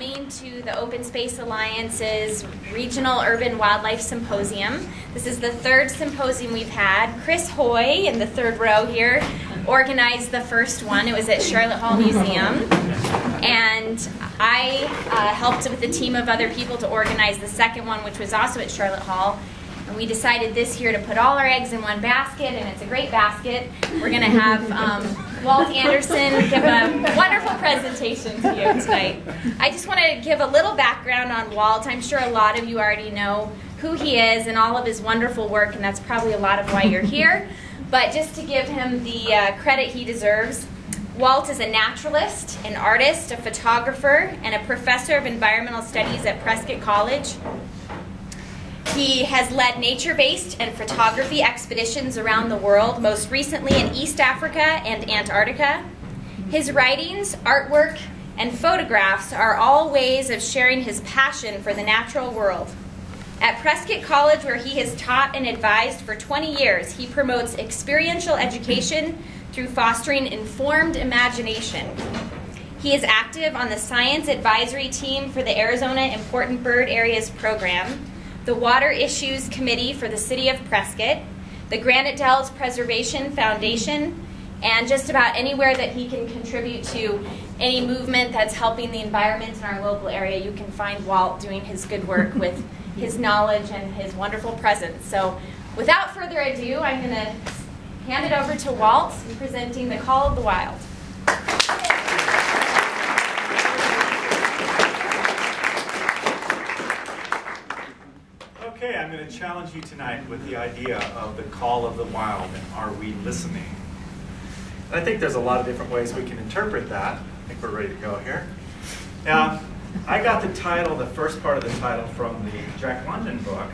To the Open Space Alliance's Regional Urban Wildlife Symposium. This is the third symposium we've had. Chris Hoy, in the third row here, organized the first one. It was at Charlotte Hall Museum. And I helped with a team of other people to organize the second one, which was also at Charlotte Hall. And we decided this year to put all our eggs in one basket, and it's a great basket. We're going to have Walt Anderson give a wonderful presentation to you tonight. I just want to give a little background on Walt. I'm sure a lot of you already know who he is and all of his wonderful work, and that's probably a lot of why you're here. But just to give him the credit he deserves, Walt is a naturalist, an artist, a photographer, and a professor of environmental studies at Prescott College. He has led nature-based and photography expeditions around the world, most recently in East Africa and Antarctica. His writings, artwork, and photographs are all ways of sharing his passion for the natural world. At Prescott College, where he has taught and advised for 20 years, he promotes experiential education through fostering informed imagination. He is active on the Science Advisory Team for the Arizona Important Bird Areas Program, the Water Issues Committee for the City of Prescott, the Granite Dells Preservation Foundation, and just about anywhere that he can contribute to any movement that's helping the environment in our local area. You can find Walt doing his good work with his knowledge and his wonderful presence. So without further ado, I'm going to hand it over to Walt, presenting The Call of the Wild. Okay, I'm going to challenge you tonight with the idea of the call of the wild, and are we listening? And I think there's a lot of different ways we can interpret that. I think we're ready to go here. Now, I got the title, the first part of the title, from the Jack London book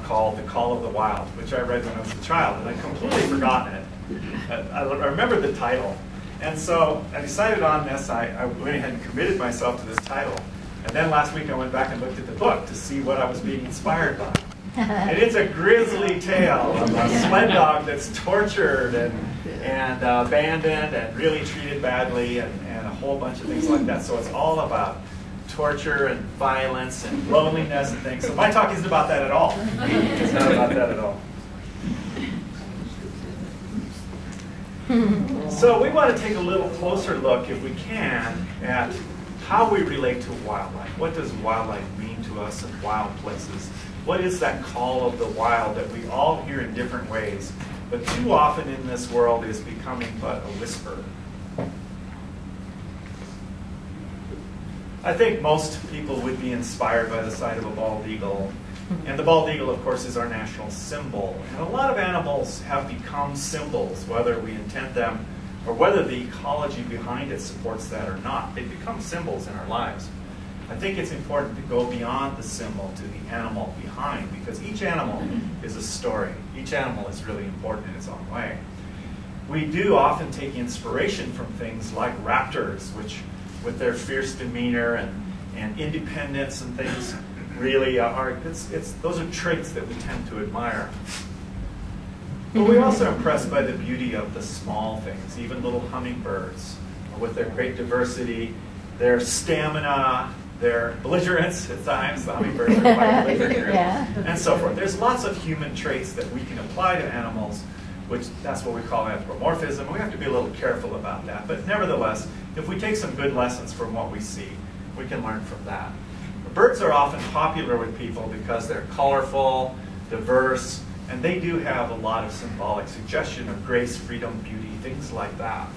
called The Call of the Wild, which I read when I was a child, and I'd completely forgotten it. I remembered the title. And so I decided on this. I went ahead and committed myself to this title. And then last week I went back and looked at the book to see what I was being inspired by. And it's a grisly tale of a sled dog that's tortured and abandoned and really treated badly and a whole bunch of things like that. So it's all about torture and violence and loneliness and things. So my talk isn't about that at all. It's not about that at all. So we want to take a little closer look, if we can, at how we relate to wildlife. What does wildlife mean to us in wild places? What is that call of the wild that we all hear in different ways, but too often in this world is becoming but a whisper? I think most people would be inspired by the sight of a bald eagle. And the bald eagle, of course, is our national symbol. And a lot of animals have become symbols, whether we intend them or whether the ecology behind it supports that or not. They become symbols in our lives. I think it's important to go beyond the symbol to the animal behind, because each animal is a story. Each animal is really important in its own way. We do often take inspiration from things like raptors, which with their fierce demeanor and independence and things really are, those are traits that we tend to admire. But we're also impressed by the beauty of the small things, even little hummingbirds, with their great diversity, their stamina, their belligerence at times. The hummingbirds are quite belligerent, and so forth. There's lots of human traits that we can apply to animals, which that's what we call anthropomorphism. We have to be a little careful about that. But nevertheless, if we take some good lessons from what we see, we can learn from that. Birds are often popular with people because they're colorful, diverse, and they do have a lot of symbolic suggestion of grace, freedom, beauty, things like that.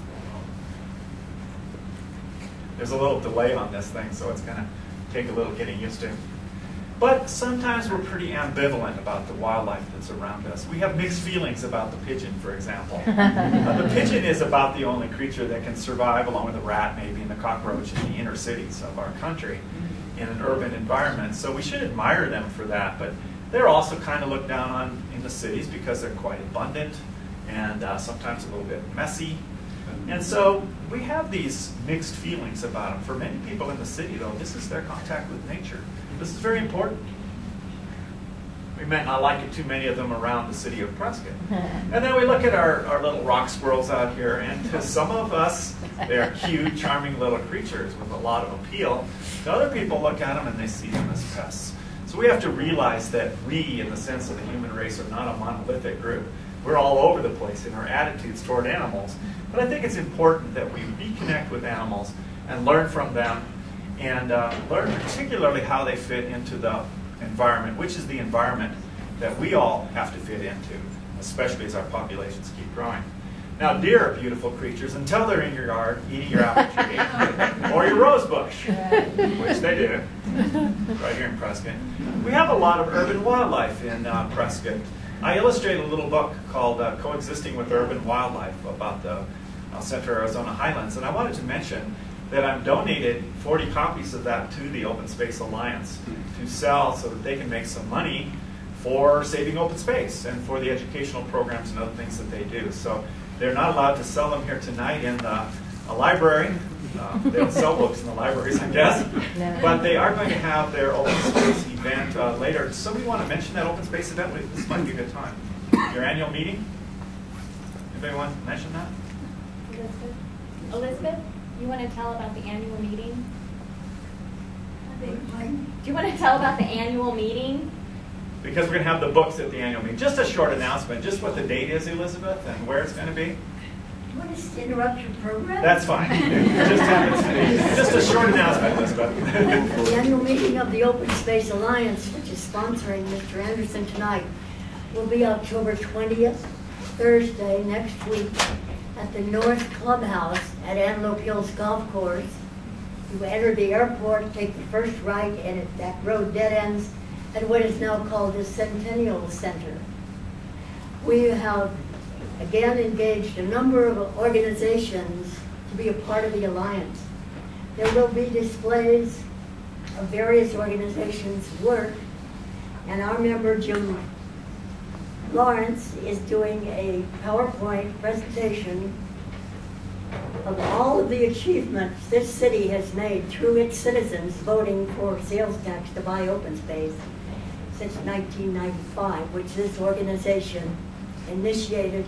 There's a little delay on this thing, so it's going to take a little getting used to. But sometimes we're pretty ambivalent about the wildlife that's around us. We have mixed feelings about the pigeon, for example. The pigeon is about the only creature that can survive, along with the rat maybe and the cockroach, in the inner cities of our country in an urban environment. So we should admire them for that. But they're also kind of looked down on in the cities because they're quite abundant and sometimes a little bit messy. And so we have these mixed feelings about them. For many people in the city, though, this is their contact with nature. This is very important. We might not like too many of them around the city of Prescott. And then we look at our little rock squirrels out here, and to some of us, they're cute, charming little creatures with a lot of appeal. To other people look at them and they see them as pests. So we have to realize that we, in the sense of the human race, are not a monolithic group. We're all over the place in our attitudes toward animals. But I think it's important that we reconnect with animals and learn from them, and learn particularly how they fit into the environment, which is the environment that we all have to fit into, especially as our populations keep growing. Now, deer are beautiful creatures until they're in your yard eating your apple tree or your rose bush, which they do, right here in Prescott. We have a lot of urban wildlife in Prescott. I illustrated a little book called Coexisting with Urban Wildlife about the Central Arizona Highlands, and I wanted to mention that I've donated 40 copies of that to the Open Space Alliance to sell so that they can make some money for saving open space and for the educational programs and other things that they do. So they're not allowed to sell them here tonight in a library. They don't sell books in the libraries, I guess. But they are going to have their open space event later. Does somebody want to mention that open space event? This might be a good time. Your annual meeting? Anybody want to mention that? Elizabeth, you want to tell about the annual meeting? Do you want to tell about the annual meeting? Because we're going to have the books at the annual meeting. Just a short announcement, just what the date is, Elizabeth, and where it's going to be. You want us to interrupt your program? That's fine. Just a short announcement, Elizabeth. The annual meeting of the Open Space Alliance, which is sponsoring Mr. Anderson tonight, will be October 20th, Thursday, next week, at the North Clubhouse at Antelope Hills Golf Course. You enter the airport, take the first right, and that road dead ends at what is now called the Centennial Center. We have again engaged a number of organizations to be a part of the Alliance. There will be displays of various organizations' work, and our member Jim Lawrence is doing a PowerPoint presentation of all of the achievements this city has made through its citizens voting for sales tax to buy open space since 1995, which this organization initiated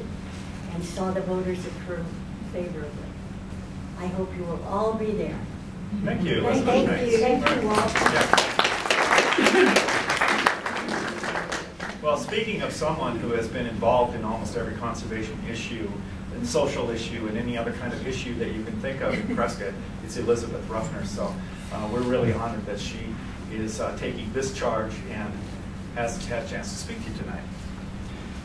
and saw the voters approve favorably. I hope you will all be there. Thank you, Elizabeth. Thank you, Walt. Yeah. Well, speaking of someone who has been involved in almost every conservation issue and social issue and any other kind of issue that you can think of in Prescott, it's Elizabeth Ruffner. So we're really honored that she is taking this charge and has had a chance to speak to you tonight.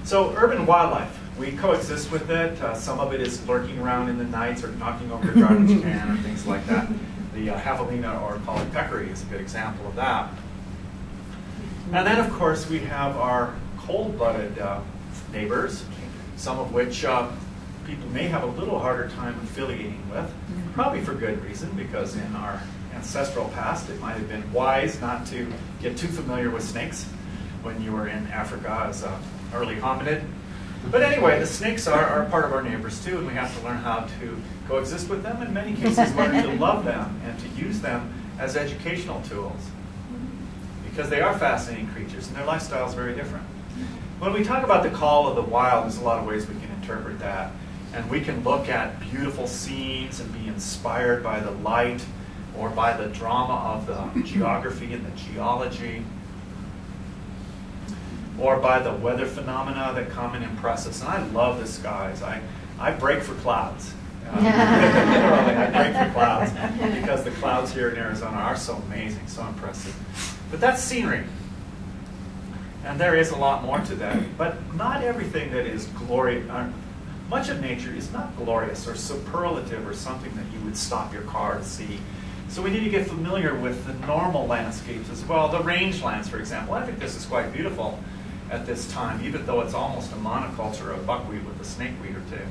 So urban wildlife, we coexist with it. Some of it is lurking around in the nights or knocking over your garbage can or things like that. The javelina or called peccary is a good example of that. And then, of course, we have our cold-blooded neighbors, some of which people may have a little harder time affiliating with, probably for good reason, because in our ancestral past it might have been wise not to get too familiar with snakes when you were in Africa as an early hominid. But anyway, the snakes are part of our neighbors too, and we have to learn how to coexist with them, in many cases learn to love them and to use them as educational tools. Because they are fascinating creatures and their lifestyle is very different. When we talk about the call of the wild, there's a lot of ways we can interpret that. And we can look at beautiful scenes and be inspired by the light or by the drama of the geography and the geology, or by the weather phenomena that come and impress us. And I love the skies. I break for clouds. Literally, I break for clouds because the clouds here in Arizona are so amazing, so impressive. But that's scenery. And there is a lot more to that. But not everything that is glorious, much of nature is not glorious or superlative or something that you would stop your car to see. So we need to get familiar with the normal landscapes as well. The rangelands, for example. I think this is quite beautiful at this time, even though it's almost a monoculture of buckwheat with a snakeweed or two.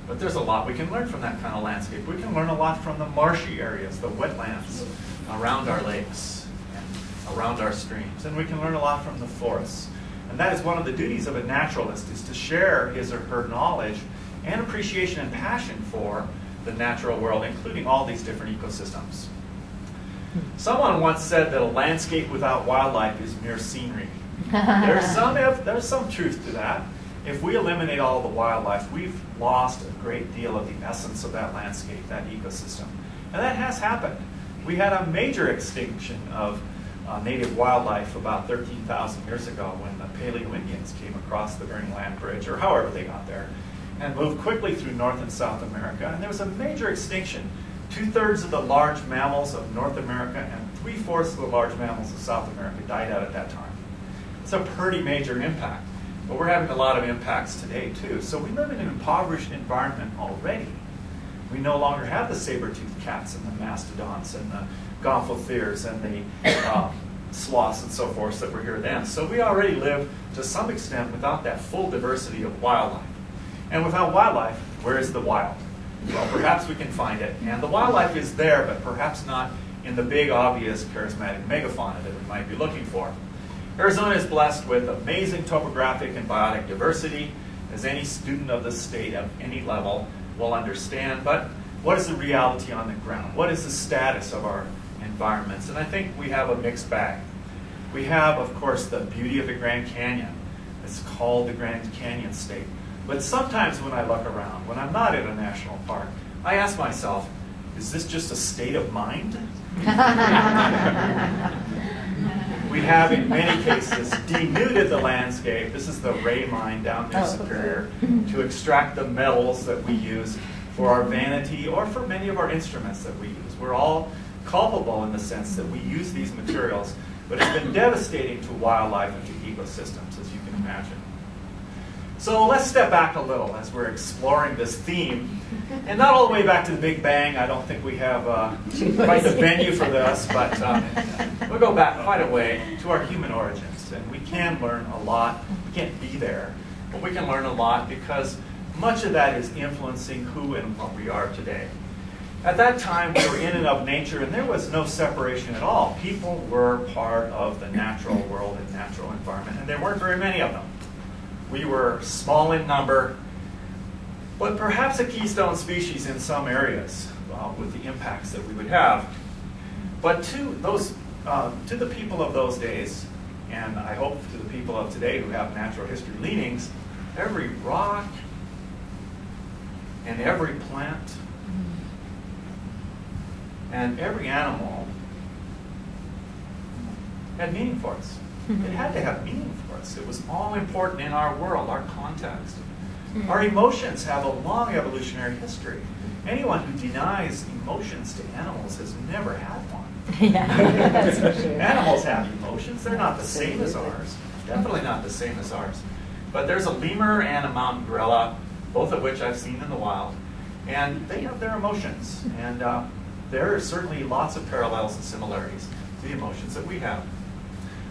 But there's a lot we can learn from that kind of landscape. We can learn a lot from the marshy areas, the wetlands around our lakes and around our streams. And we can learn a lot from the forests. And that is one of the duties of a naturalist, is to share his or her knowledge and appreciation and passion for the natural world, including all these different ecosystems. Someone once said that a landscape without wildlife is mere scenery. There's some truth to that. If we eliminate all the wildlife, we've lost a great deal of the essence of that landscape, that ecosystem. And that has happened. We had a major extinction of native wildlife about 13,000 years ago when the Paleo Indians came across the Bering Land Bridge, or however they got there, and moved quickly through North and South America. And there was a major extinction. 2/3 of the large mammals of North America and 3/4 of the large mammals of South America died out at that time. It's a pretty major impact. But we're having a lot of impacts today, too. So we live in an impoverished environment already. We no longer have the saber-toothed cats and the mastodons and the gomphotheres and the sloths and so forth that were here then. So we already live, to some extent, without that full diversity of wildlife. And without wildlife, where is the wild? Well, perhaps we can find it. And the wildlife is there, but perhaps not in the big, obvious, charismatic megafauna that we might be looking for. Arizona is blessed with amazing topographic and biotic diversity, as any student of the state at any level will understand. But what is the reality on the ground? What is the status of our environments? And I think we have a mixed bag. We have, of course, the beauty of the Grand Canyon. It's called the Grand Canyon State. But sometimes when I look around, when I'm not in a national park, I ask myself, is this just a state of mind? We have, in many cases, denuded the landscape. This is the Ray mine down near Superior, to extract the metals that we use for our vanity or for many of our instruments that we use. We're all culpable in the sense that we use these materials, but it's been devastating to wildlife and to ecosystems, as you can imagine. So let's step back a little as we're exploring this theme. And not all the way back to the Big Bang. I don't think we have quite the venue for this, but we'll go back quite a way to our human origins. And we can learn a lot. We can't be there, but we can learn a lot because much of that is influencing who and what we are today. At that time, we were in and of nature, and there was no separation at all. People were part of the natural world and natural environment, and there weren't very many of them. We were small in number, but perhaps a keystone species in some areas with the impacts that we would have. But to the people of those days, and I hope to the people of today who have natural history leanings, every rock and every plant and every animal had meaning for us. It had to have meaning for us. It was all important in our world, our context. Our emotions have a long evolutionary history. Anyone who denies emotions to animals has never had one. Yeah, that's for sure. Animals have emotions. They're not the same as ours. Definitely not the same as ours. But there's a lemur and a mountain gorilla, both of which I've seen in the wild. And they have their emotions. And there are certainly lots of parallels and similarities to the emotions that we have.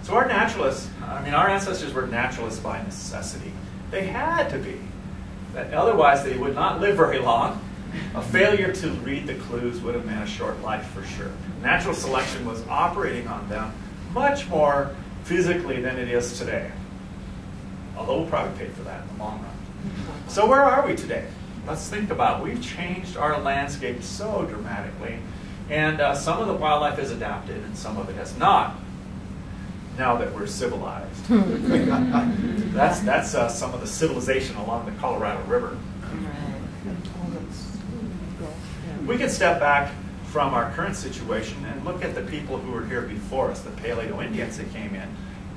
So our naturalists, our ancestors were naturalists by necessity. They had to be. Otherwise, they would not live very long. A failure to read the clues would have meant a short life for sure. Natural selection was operating on them much more physically than it is today. Although we'll probably pay for that in the long run. So where are we today? Let's think about it. We've changed our landscape so dramatically. And some of the wildlife has adapted and some of it has not. Now that we're civilized. That's some of the civilization along the Colorado River. We can step back from our current situation and look at the people who were here before us. The Paleo Indians that came in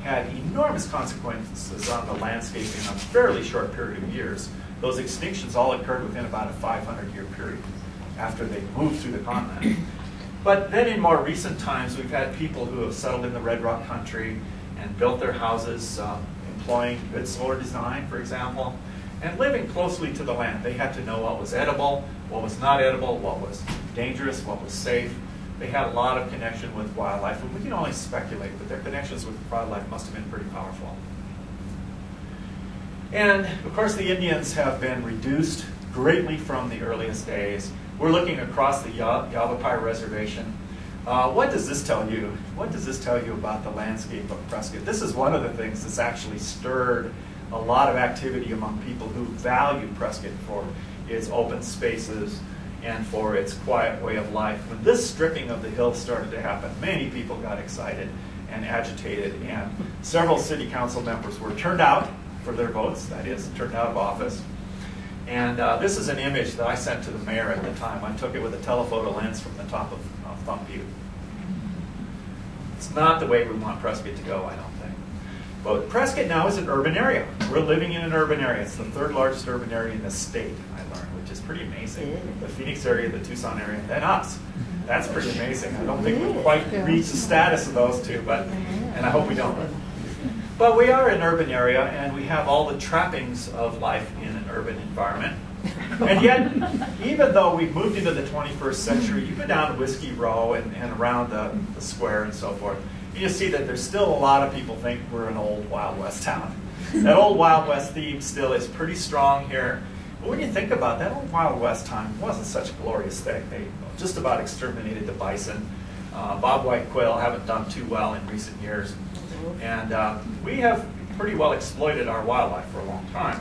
had enormous consequences on the landscape in a fairly short period of years. Those extinctions all occurred within about a 500-year period after they moved through the continent. But then in more recent times, we've had people who have settled in the Red Rock country and built their houses, employing good solar design, for example, and living closely to the land. They had to know what was edible, what was not edible, what was dangerous, what was safe. They had a lot of connection with wildlife, and we can only speculate, but their connections with wildlife must have been pretty powerful. And of course, the Indians have been reduced greatly from the earliest days. We're looking across the Yavapai Reservation. What does this tell you? What does this tell you about the landscape of Prescott? This is one of the things that's actually stirred a lot of activity among people who value Prescott for its open spaces and for its quiet way of life. When this stripping of the hills started to happen, many people got excited and agitated, and several city council members were turned out for their votes, that is, turned out of office. And this is an image that I sent to the mayor at the time. I took it with a telephoto lens from the top of Thumb Butte. It's not the way we want Prescott to go, I don't think. But Prescott now is an urban area. We're living in an urban area. It's the third largest urban area in the state, I learned, which is pretty amazing. The Phoenix area, the Tucson area, and then us. That's pretty amazing. I don't think we'll quite reach the status of those two, and I hope we don't. But we are an urban area, and we have all the trappings of life in an urban environment. And yet, even though we've moved into the 21st century, you go down to Whiskey Row and around the square and so forth, you just see that there's still a lot of people think we're an old Wild West town. That old Wild West theme still is pretty strong here. But when you think about that old Wild West time, wasn't such a glorious thing. They just about exterminated the bison. Bobwhite quail haven't done too well in recent years. And we have pretty well exploited our wildlife for a long time.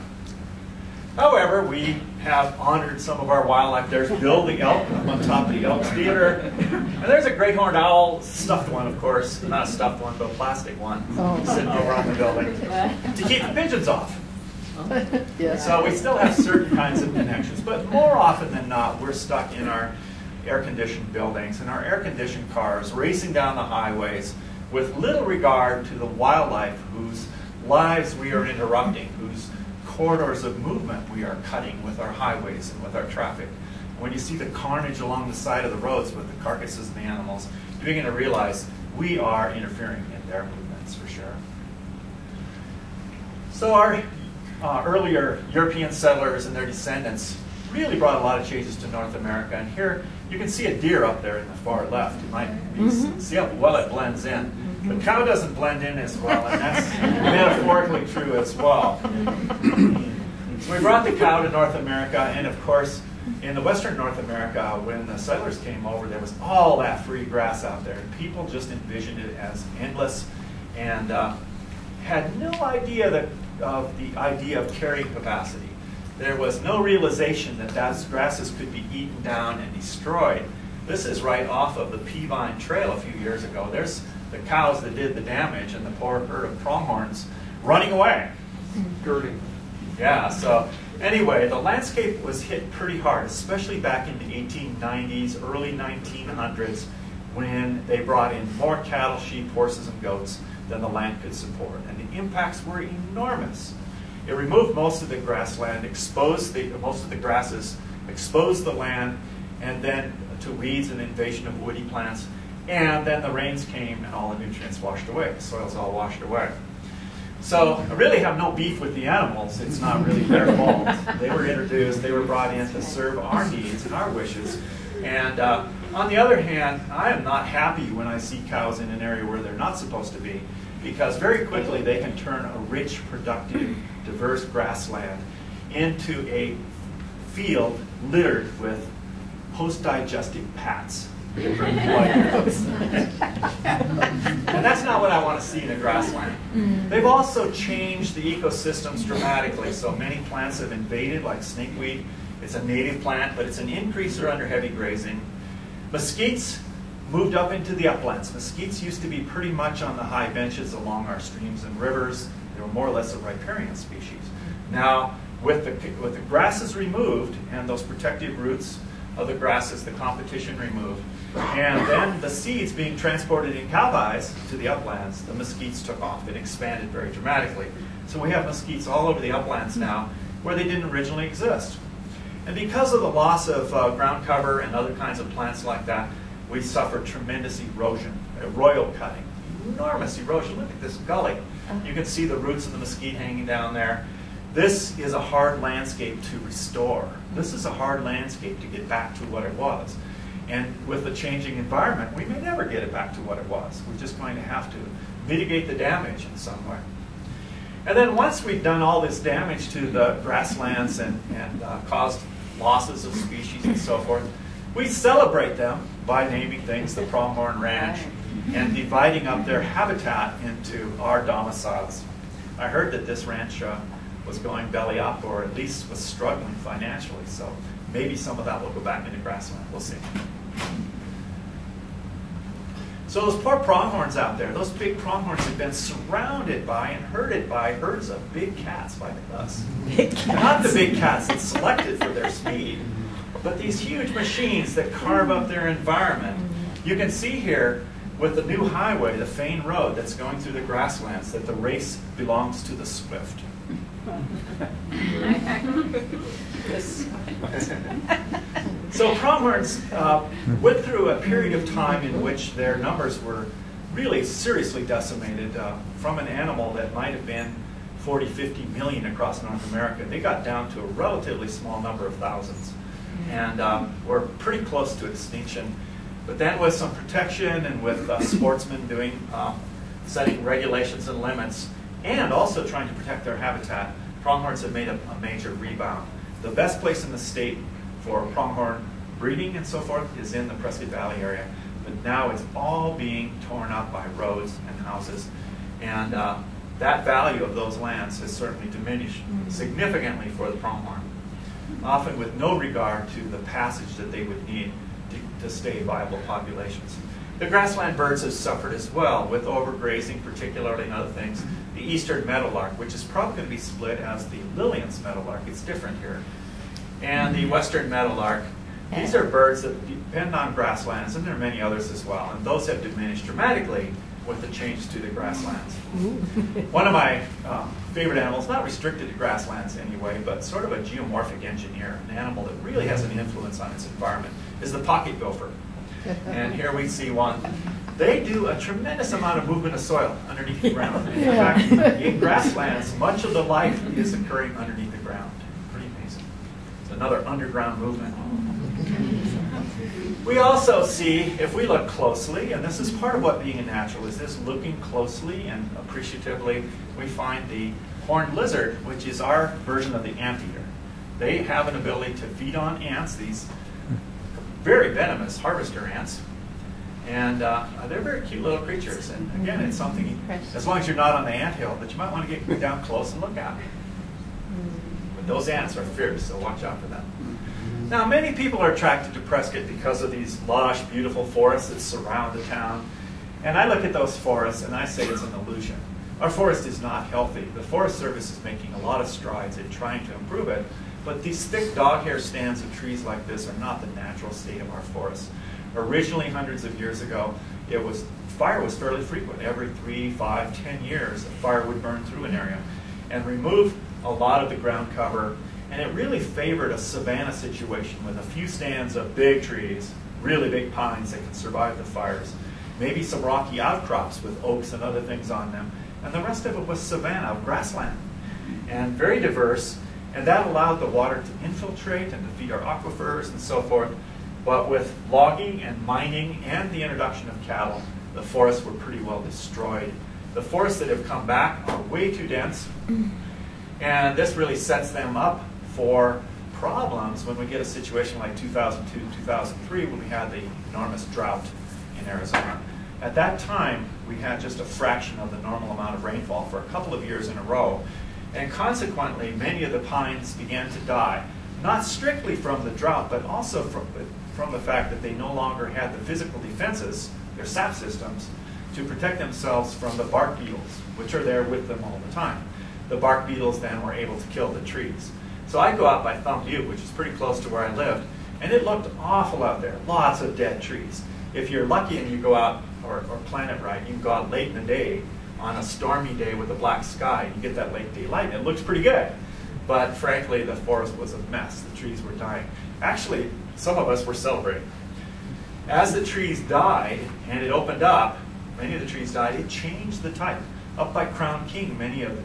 However, we have honored some of our wildlife. There's Bill the elk on top of the Elks Theater. And there's a great horned owl, stuffed one, of course. Not a stuffed one, but a plastic one, sitting over on the building to keep the pigeons off. So we still have certain kinds of connections. But more often than not, we're stuck in our air-conditioned buildings and our air-conditioned cars racing down the highways with little regard to the wildlife whose lives we are interrupting, whose corridors of movement we are cutting with our highways and with our traffic. When you see the carnage along the side of the roads with the carcasses of the animals, you begin to realize we are interfering in their movements for sure. So our earlier European settlers and their descendants really brought a lot of changes to North America. And here you can see a deer up there in the far left. You might see how well it blends in. The cow doesn't blend in as well, and that's metaphorically true as well. So we brought the cow to North America, and of course, in the Western North America, when the settlers came over, there was all that free grass out there. And people just envisioned it as endless and had no idea of the idea of carrying capacity. There was no realization that those grasses could be eaten down and destroyed. This is right off of the Peavine Trail a few years ago. There's the cows that did the damage and the poor herd of pronghorns running away. Girding. Yeah, so anyway, the landscape was hit pretty hard, especially back in the 1890s, early 1900s, when they brought in more cattle, sheep, horses, and goats than the land could support. And the impacts were enormous. It removed most of the grassland, exposed most of the grasses, exposed the land, and then to weeds and invasion of woody plants. And then the rains came and all the nutrients washed away. The soil's all washed away. So I really have no beef with the animals. It's not really their fault. They were introduced, they were brought in to serve our needs and our wishes. And on the other hand, I am not happy when I see cows in an area where they're not supposed to be, because very quickly they can turn a rich, productive, diverse grassland into a field littered with post-digestive pats. And that's not what I want to see in a grassland. They've also changed the ecosystems dramatically. So many plants have invaded, like snakeweed. It's a native plant, but it's an increaser under heavy grazing. Mesquites moved up into the uplands. Mesquites used to be pretty much on the high benches along our streams and rivers. They were more or less a riparian species. Now, with the grasses removed and those protective roots of the grasses, the competition removed, and then the seeds being transported in cow pies to the uplands, the mesquites took off. It expanded very dramatically. So we have mesquites all over the uplands now where they didn't originally exist. And because of the loss of ground cover and other kinds of plants like that, we suffered tremendous erosion, royal cutting, enormous erosion. Look at this gully. You can see the roots of the mesquite hanging down there. This is a hard landscape to restore. This is a hard landscape to get back to what it was. And with the changing environment, we may never get it back to what it was. We're just going to have to mitigate the damage in some way. And then once we've done all this damage to the grasslands and caused losses of species and so forth, we celebrate them by naming things the Pronghorn Ranch and dividing up their habitat into our domiciles. I heard that this ranch was going belly up, or at least was struggling financially, so maybe some of that will go back into grassland. We'll see. So those poor pronghorns out there, those big pronghorns have been surrounded by and herded by herds of big cats like us. Not the big cats that's selected for their speed, but these huge machines that carve up their environment. You can see here with the new highway, the Fane Road that's going through the grasslands, that the race belongs to the swift. So pronghorns went through a period of time in which their numbers were really seriously decimated from an animal that might have been 40, 50 million across North America. They got down to a relatively small number of thousands and were pretty close to extinction. But then with some protection and with sportsmen doing, setting regulations and limits, and also trying to protect their habitat, pronghorns have made a major rebound. The best place in the state for pronghorn breeding and so forth is in the Prescott Valley area. But now it's all being torn up by roads and houses. And that value of those lands has certainly diminished significantly for the pronghorn, often with no regard to the passage that they would need to stay viable populations. The grassland birds have suffered as well with overgrazing, particularly, and other things. The eastern meadowlark, which is probably going to be split as the Lillian's meadowlark, it's different here, and the western meadowlark. These are birds that depend on grasslands, and there are many others as well, and those have diminished dramatically with the change to the grasslands. One of my favorite animals, not restricted to grasslands anyway, but sort of a geomorphic engineer, an animal that really has an influence on its environment, is the pocket gopher. And here we see one. They do a tremendous amount of movement of soil underneath the ground. In fact, in grasslands, much of the life is occurring underneath the ground. Pretty amazing. It's another underground movement. We also see, if we look closely, and this is part of what being a naturalist is, looking closely and appreciatively, we find the horned lizard, which is our version of the anteater. They have an ability to feed on ants, these very venomous harvester ants. And they're very cute little creatures. And again, it's something, as long as you're not on the anthill, that you might want to get down close and look at. But those ants are fierce, so watch out for them. Now, many people are attracted to Prescott because of these lush, beautiful forests that surround the town. And I look at those forests and I say it's an illusion. Our forest is not healthy. The Forest Service is making a lot of strides in trying to improve it. But these thick dog hair stands of trees like this are not the natural state of our forests. Originally, hundreds of years ago, fire was fairly frequent. Every 3, 5, 10 years, a fire would burn through an area and remove a lot of the ground cover. And it really favored a savanna situation with a few stands of big trees, really big pines that can survive the fires. Maybe some rocky outcrops with oaks and other things on them. And the rest of it was savanna, grassland, and very diverse. And that allowed the water to infiltrate and to feed our aquifers and so forth. But with logging and mining and the introduction of cattle, the forests were pretty well destroyed. The forests that have come back are way too dense. And this really sets them up for problems when we get a situation like 2002, 2003, when we had the enormous drought in Arizona. At that time, we had just a fraction of the normal amount of rainfall for a couple of years in a row. And consequently, many of the pines began to die, not strictly from the drought, but also from the fact that they no longer had the physical defenses, their sap systems, to protect themselves from the bark beetles, which are there with them all the time. The bark beetles then were able to kill the trees. So I go out by Thumb Butte, which is pretty close to where I lived, and it looked awful out there, lots of dead trees. If you're lucky and you go out, or plan it right, you can go out late in the day on a stormy day with a black sky, and you get that late daylight, and it looks pretty good. But frankly, the forest was a mess. The trees were dying. Actually, some of us were celebrating. As the trees died, and it opened up, many of the trees died, it changed the type. Up by Crown King, many of the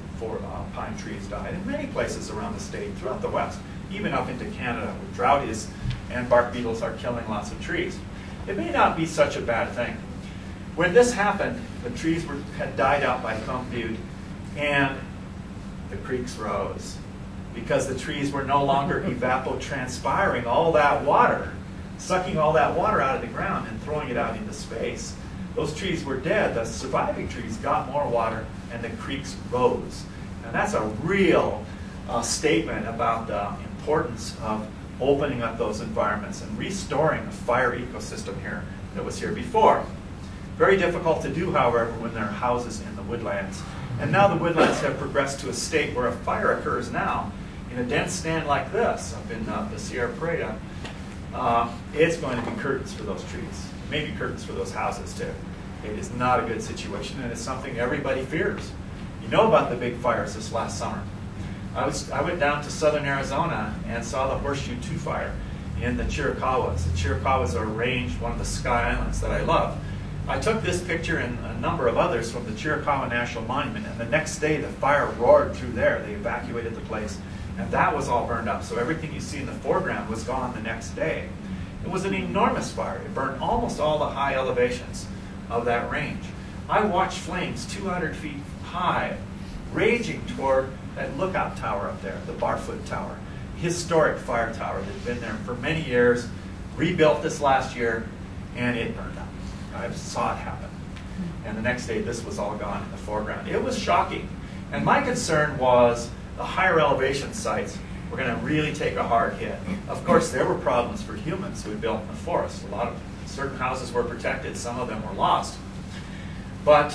pine trees died, in many places around the state, throughout the West, even up into Canada, where drought is, and bark beetles are killing lots of trees. It may not be such a bad thing. When this happened, the trees had died out by Thumb Butte, and the creeks rose, because the trees were no longer evapotranspiring all that water, sucking all that water out of the ground and throwing it out into space. Those trees were dead. The surviving trees got more water, and the creeks rose. And that's a real statement about the importance of opening up those environments and restoring a fire ecosystem here that was here before. Very difficult to do, however, when there are houses in the woodlands. And now the woodlands have progressed to a state where a fire occurs now in a dense stand like this up in the Sierra Parada. It's going to be curtains for those trees, maybe curtains for those houses too. It is not a good situation, and it's something everybody fears. You know about the big fires this last summer. I went down to southern Arizona and saw the Horseshoe 2 fire in the Chiricahuas. The Chiricahuas are a range, one of the Sky Islands that I love. I took this picture and a number of others from the Chiricahua National Monument, and the next day the fire roared through there. They evacuated the place, and that was all burned up. So everything you see in the foreground was gone the next day. It was an enormous fire. It burned almost all the high elevations of that range. I watched flames 200 feet high raging toward that lookout tower up there, the Barfoot Tower. Historic fire tower that had been there for many years, rebuilt this last year, and it burned up. I saw it happen. And the next day, this was all gone in the foreground. It was shocking. And my concern was the higher elevation sites were going to really take a hard hit. Of course, there were problems for humans who had built in the forest. A lot of certain houses were protected. Some of them were lost. But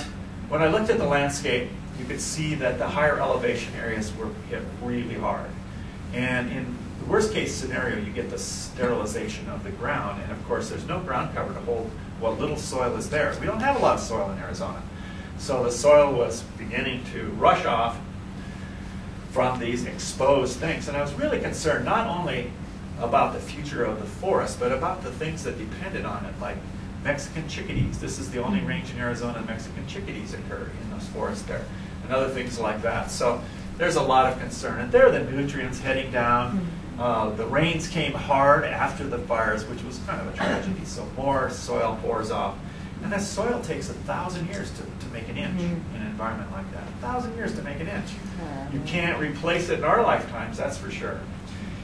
when I looked at the landscape, you could see that the higher elevation areas were hit really hard. And in the worst case scenario, you get the sterilization of the ground. And of course, there's no ground cover to hold what little soil is there. We don't have a lot of soil in Arizona. So the soil was beginning to rush off from these exposed things. And I was really concerned not only about the future of the forest, but about the things that depended on it, like Mexican chickadees. This is the only range in Arizona Mexican chickadees occur in those forests there, and other things like that. So there's a lot of concern. And there are the nutrients heading down. The rains came hard after the fires, which was kind of a tragedy. So more soil pours off. And that soil takes 1,000 years to make an inch in an environment like that. 1,000 years to make an inch. You can't replace it in our lifetimes, that's for sure.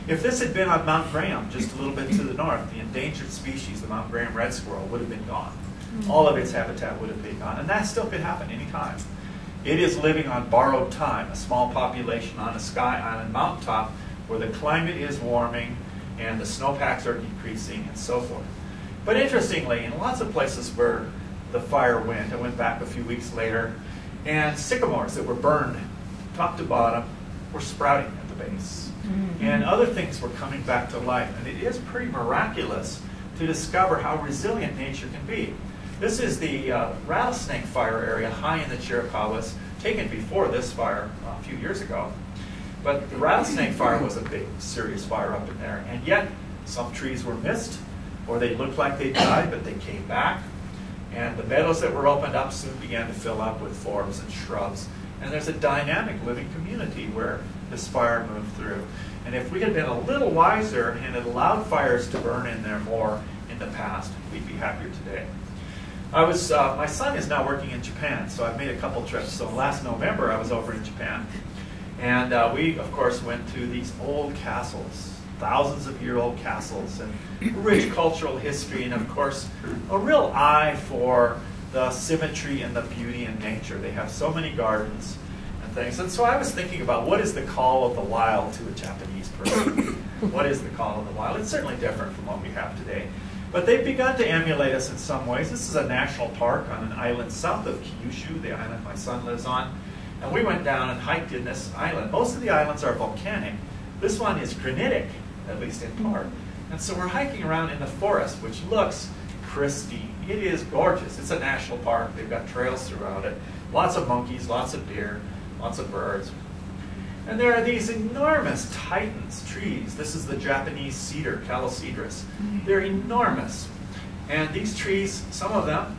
If this had been on Mount Graham, just a little bit to the north, the endangered species, the Mount Graham red squirrel, would have been gone. All of its habitat would have been gone. And that still could happen anytime. It is living on borrowed time, a small population on a Sky Island mountaintop where the climate is warming and the snowpacks are decreasing and so forth. But interestingly, in lots of places where the fire went, I went back a few weeks later, and sycamores that were burned top to bottom were sprouting at the base. And other things were coming back to life. And it is pretty miraculous to discover how resilient nature can be. This is the rattlesnake fire area high in the Chiricahuas, taken before this fire a few years ago. But the rattlesnake fire was a big, serious fire up in there. And yet, some trees were missed, or they looked like they died, but they came back. And the meadows that were opened up soon began to fill up with forbs and shrubs. And there's a dynamic living community where this fire moved through. And if we had been a little wiser and had allowed fires to burn in there more in the past, we'd be happier today. My son is now working in Japan, so I've made a couple trips. So last November, I was over in Japan. And we, of course, went to these old castles, thousands of year old castles, and rich cultural history, and of course, a real eye for the symmetry and the beauty in nature. They have so many gardens and things. And so I was thinking about what is the call of the wild to a Japanese person? What is the call of the wild? It's certainly different from what we have today. But they've begun to emulate us in some ways. This is a national park on an island south of Kyushu, the island my son lives on. And we went down and hiked in this island. Most of the islands are volcanic. This one is granitic, at least in part. And so we're hiking around in the forest, which looks pristine. It is gorgeous. It's a national park. They've got trails throughout it. Lots of monkeys, lots of deer, lots of birds. And there are these enormous titans trees. This is the Japanese cedar, Calocedrus. They're enormous. And these trees, some of them,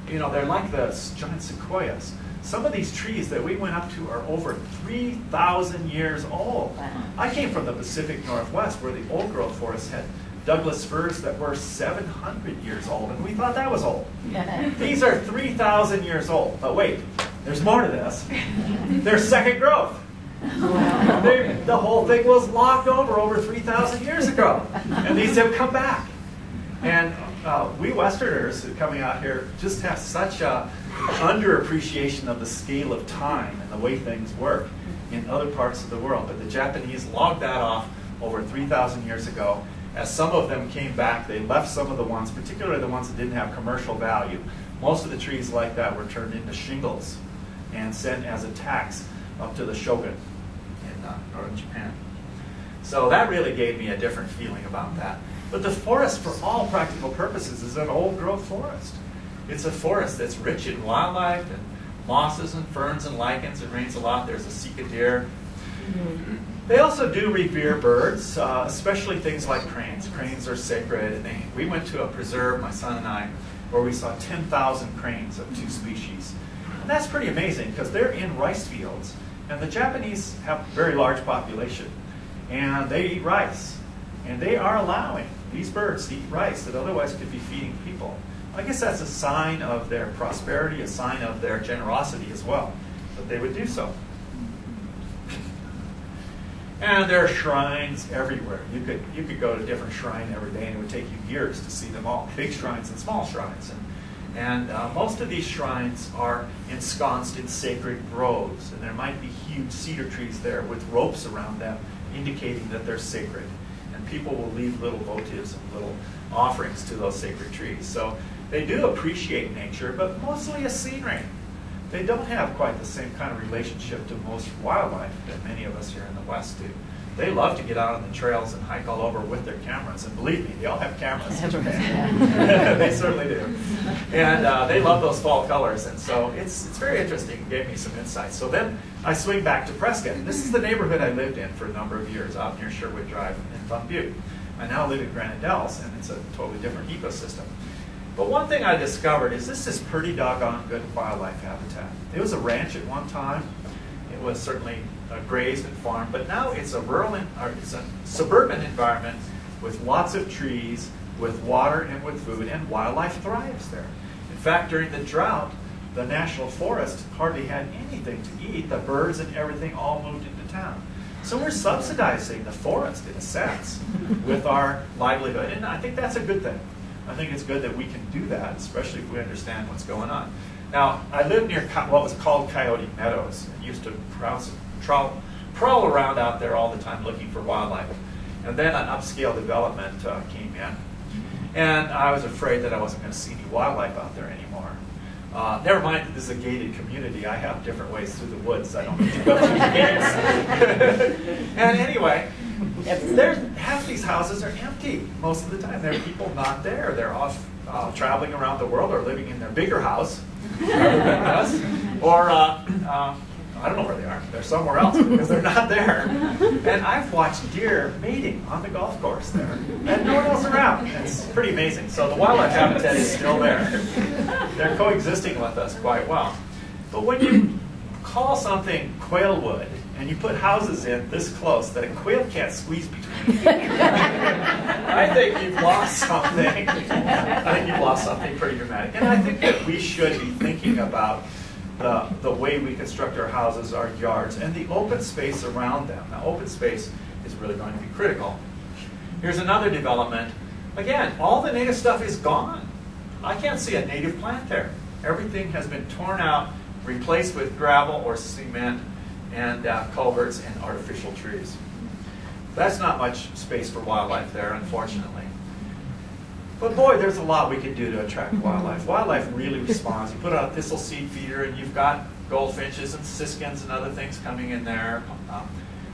you know, they're like the giant sequoias. Some of these trees that we went up to are over 3,000 years old. Wow. I came from the Pacific Northwest where the old growth forest had Douglas firs that were 700 years old, and we thought that was old. These are 3,000 years old. But wait, there's more to this. They're second growth. The whole thing was locked over 3,000 years ago, and these have come back. And we Westerners coming out here just have such a underappreciation of the scale of time and the way things work in other parts of the world. But the Japanese logged that off over 3,000 years ago. As some of them came back, they left some of the ones, particularly the ones that didn't have commercial value, Most of the trees like that were turned into shingles and sent as a tax up to the shogun in northern Japan. So that really gave me a different feeling about that. But the forest, for all practical purposes, is an old-growth forest. It's a forest that's rich in wildlife and mosses and ferns and lichens. It rains a lot. There's a sika deer. They also do revere birds, especially things like cranes. Cranes are sacred. And we went to a preserve, my son and I, where we saw 10,000 cranes of 2 species. And that's pretty amazing because they're in rice fields. And the Japanese have a very large population. And they eat rice. And they are allowing these birds to eat rice that otherwise could be feeding people. I guess that's a sign of their prosperity, a sign of their generosity as well, that they would do so. And there are shrines everywhere. You could go to a different shrine every day and it would take you years to see them all, big shrines and small shrines. And most of these shrines are ensconced in sacred groves, and there might be huge cedar trees there with ropes around them indicating that they're sacred. And people will leave little votives and little offerings to those sacred trees. So they do appreciate nature, but mostly as scenery. They don't have quite the same kind of relationship to most wildlife that many of us here in the West do. They love to get out on the trails and hike all over with their cameras. And believe me, they all have cameras in Japan. They certainly do. And they love those fall colors. And so it's very interesting. It gave me some insights. So then I swing back to Prescott. And this is the neighborhood I lived in for a number of years out near Sherwood Drive in Fun Butte. I now live in Granite Dells, and it's a totally different ecosystem. But one thing I discovered is this is pretty doggone good wildlife habitat. It was a ranch at one time. It was certainly grazed and farmed, but now it's a suburban environment with lots of trees, with water and with food, and wildlife thrives there. In fact, during the drought, the national forest hardly had anything to eat. The birds and everything all moved into town. So we're subsidizing the forest, in a sense, with our livelihood, and I think that's a good thing. I think it's good that we can do that, especially if we understand what's going on. Now, I lived near what was called Coyote Meadows, and used to prowl around out there all the time looking for wildlife. And then an upscale development came in, and I was afraid that I wasn't going to see any wildlife out there anymore. Never mind that this is a gated community. I have different ways through the woods. I don't need to go through the gates. And anyway, half these houses are empty most of the time. There are people not there. They're off traveling around the world or living in their bigger house rather than us. Or I don't know where they are. They're somewhere else because they're not there. And I've watched deer mating on the golf course there. And no one else around. It's pretty amazing. So the wildlife habitat is still there. They're coexisting with us quite well. But when you call something quailwood, and you put houses in this close that a quail can't squeeze between, I think you've lost something. I think you've lost something pretty dramatic. And I think that we should be thinking about the way we construct our houses, our yards, and the open space around them. Now, open space is really going to be critical. Here's another development. Again, all the native stuff is gone. I can't see a native plant there. Everything has been torn out, replaced with gravel or cement, and culverts and artificial trees. That's not much space for wildlife there, unfortunately. But boy, there's a lot we can do to attract wildlife. Wildlife really responds. You put out a thistle seed feeder and you've got goldfinches and siskins and other things coming in there.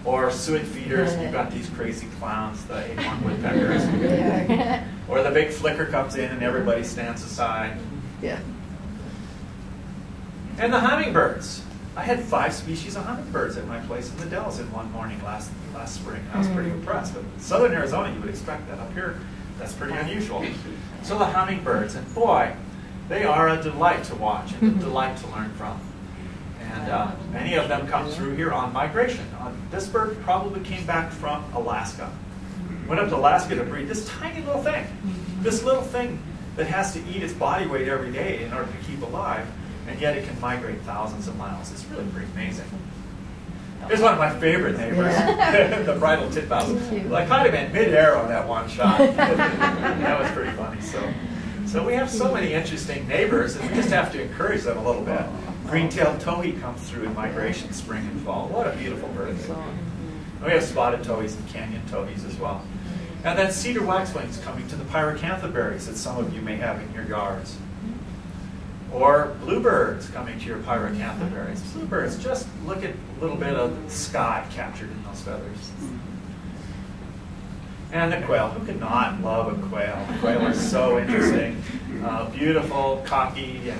Or suet feeders, and you've got these crazy clowns, the acorn woodpeckers. Or the big flicker comes in and everybody stands aside. Yeah. And the hummingbirds. I had 5 species of hummingbirds at my place in the Dells in one morning last spring. I was pretty impressed. But in southern Arizona, you would expect that. Up here, that's pretty unusual. So the hummingbirds, and boy, they are a delight to watch and a delight to learn from. And many of them come through here on migration. This bird probably came back from Alaska. Went up to Alaska to breed this tiny little thing. This little thing that has to eat its body weight every day in order to keep alive, and yet it can migrate thousands of miles. It's really pretty amazing. Here's one of my favorite neighbors, the bridal titmouse. Well, I caught him in midair on that one shot. That was pretty funny. So we have so many interesting neighbors, and we just have to encourage them a little bit. Green-tailed towhee comes through in migration spring and fall. What a beautiful bird. We have spotted towhees and canyon towhees as well. And then cedar waxwings coming to the pyracantha berries that some of you may have in your yards. Or bluebirds coming to your pyracantha berries. Bluebirds, just look at a little bit of the sky captured in those feathers. And the quail. Who could not love a quail? The quail are so interesting, beautiful, cocky,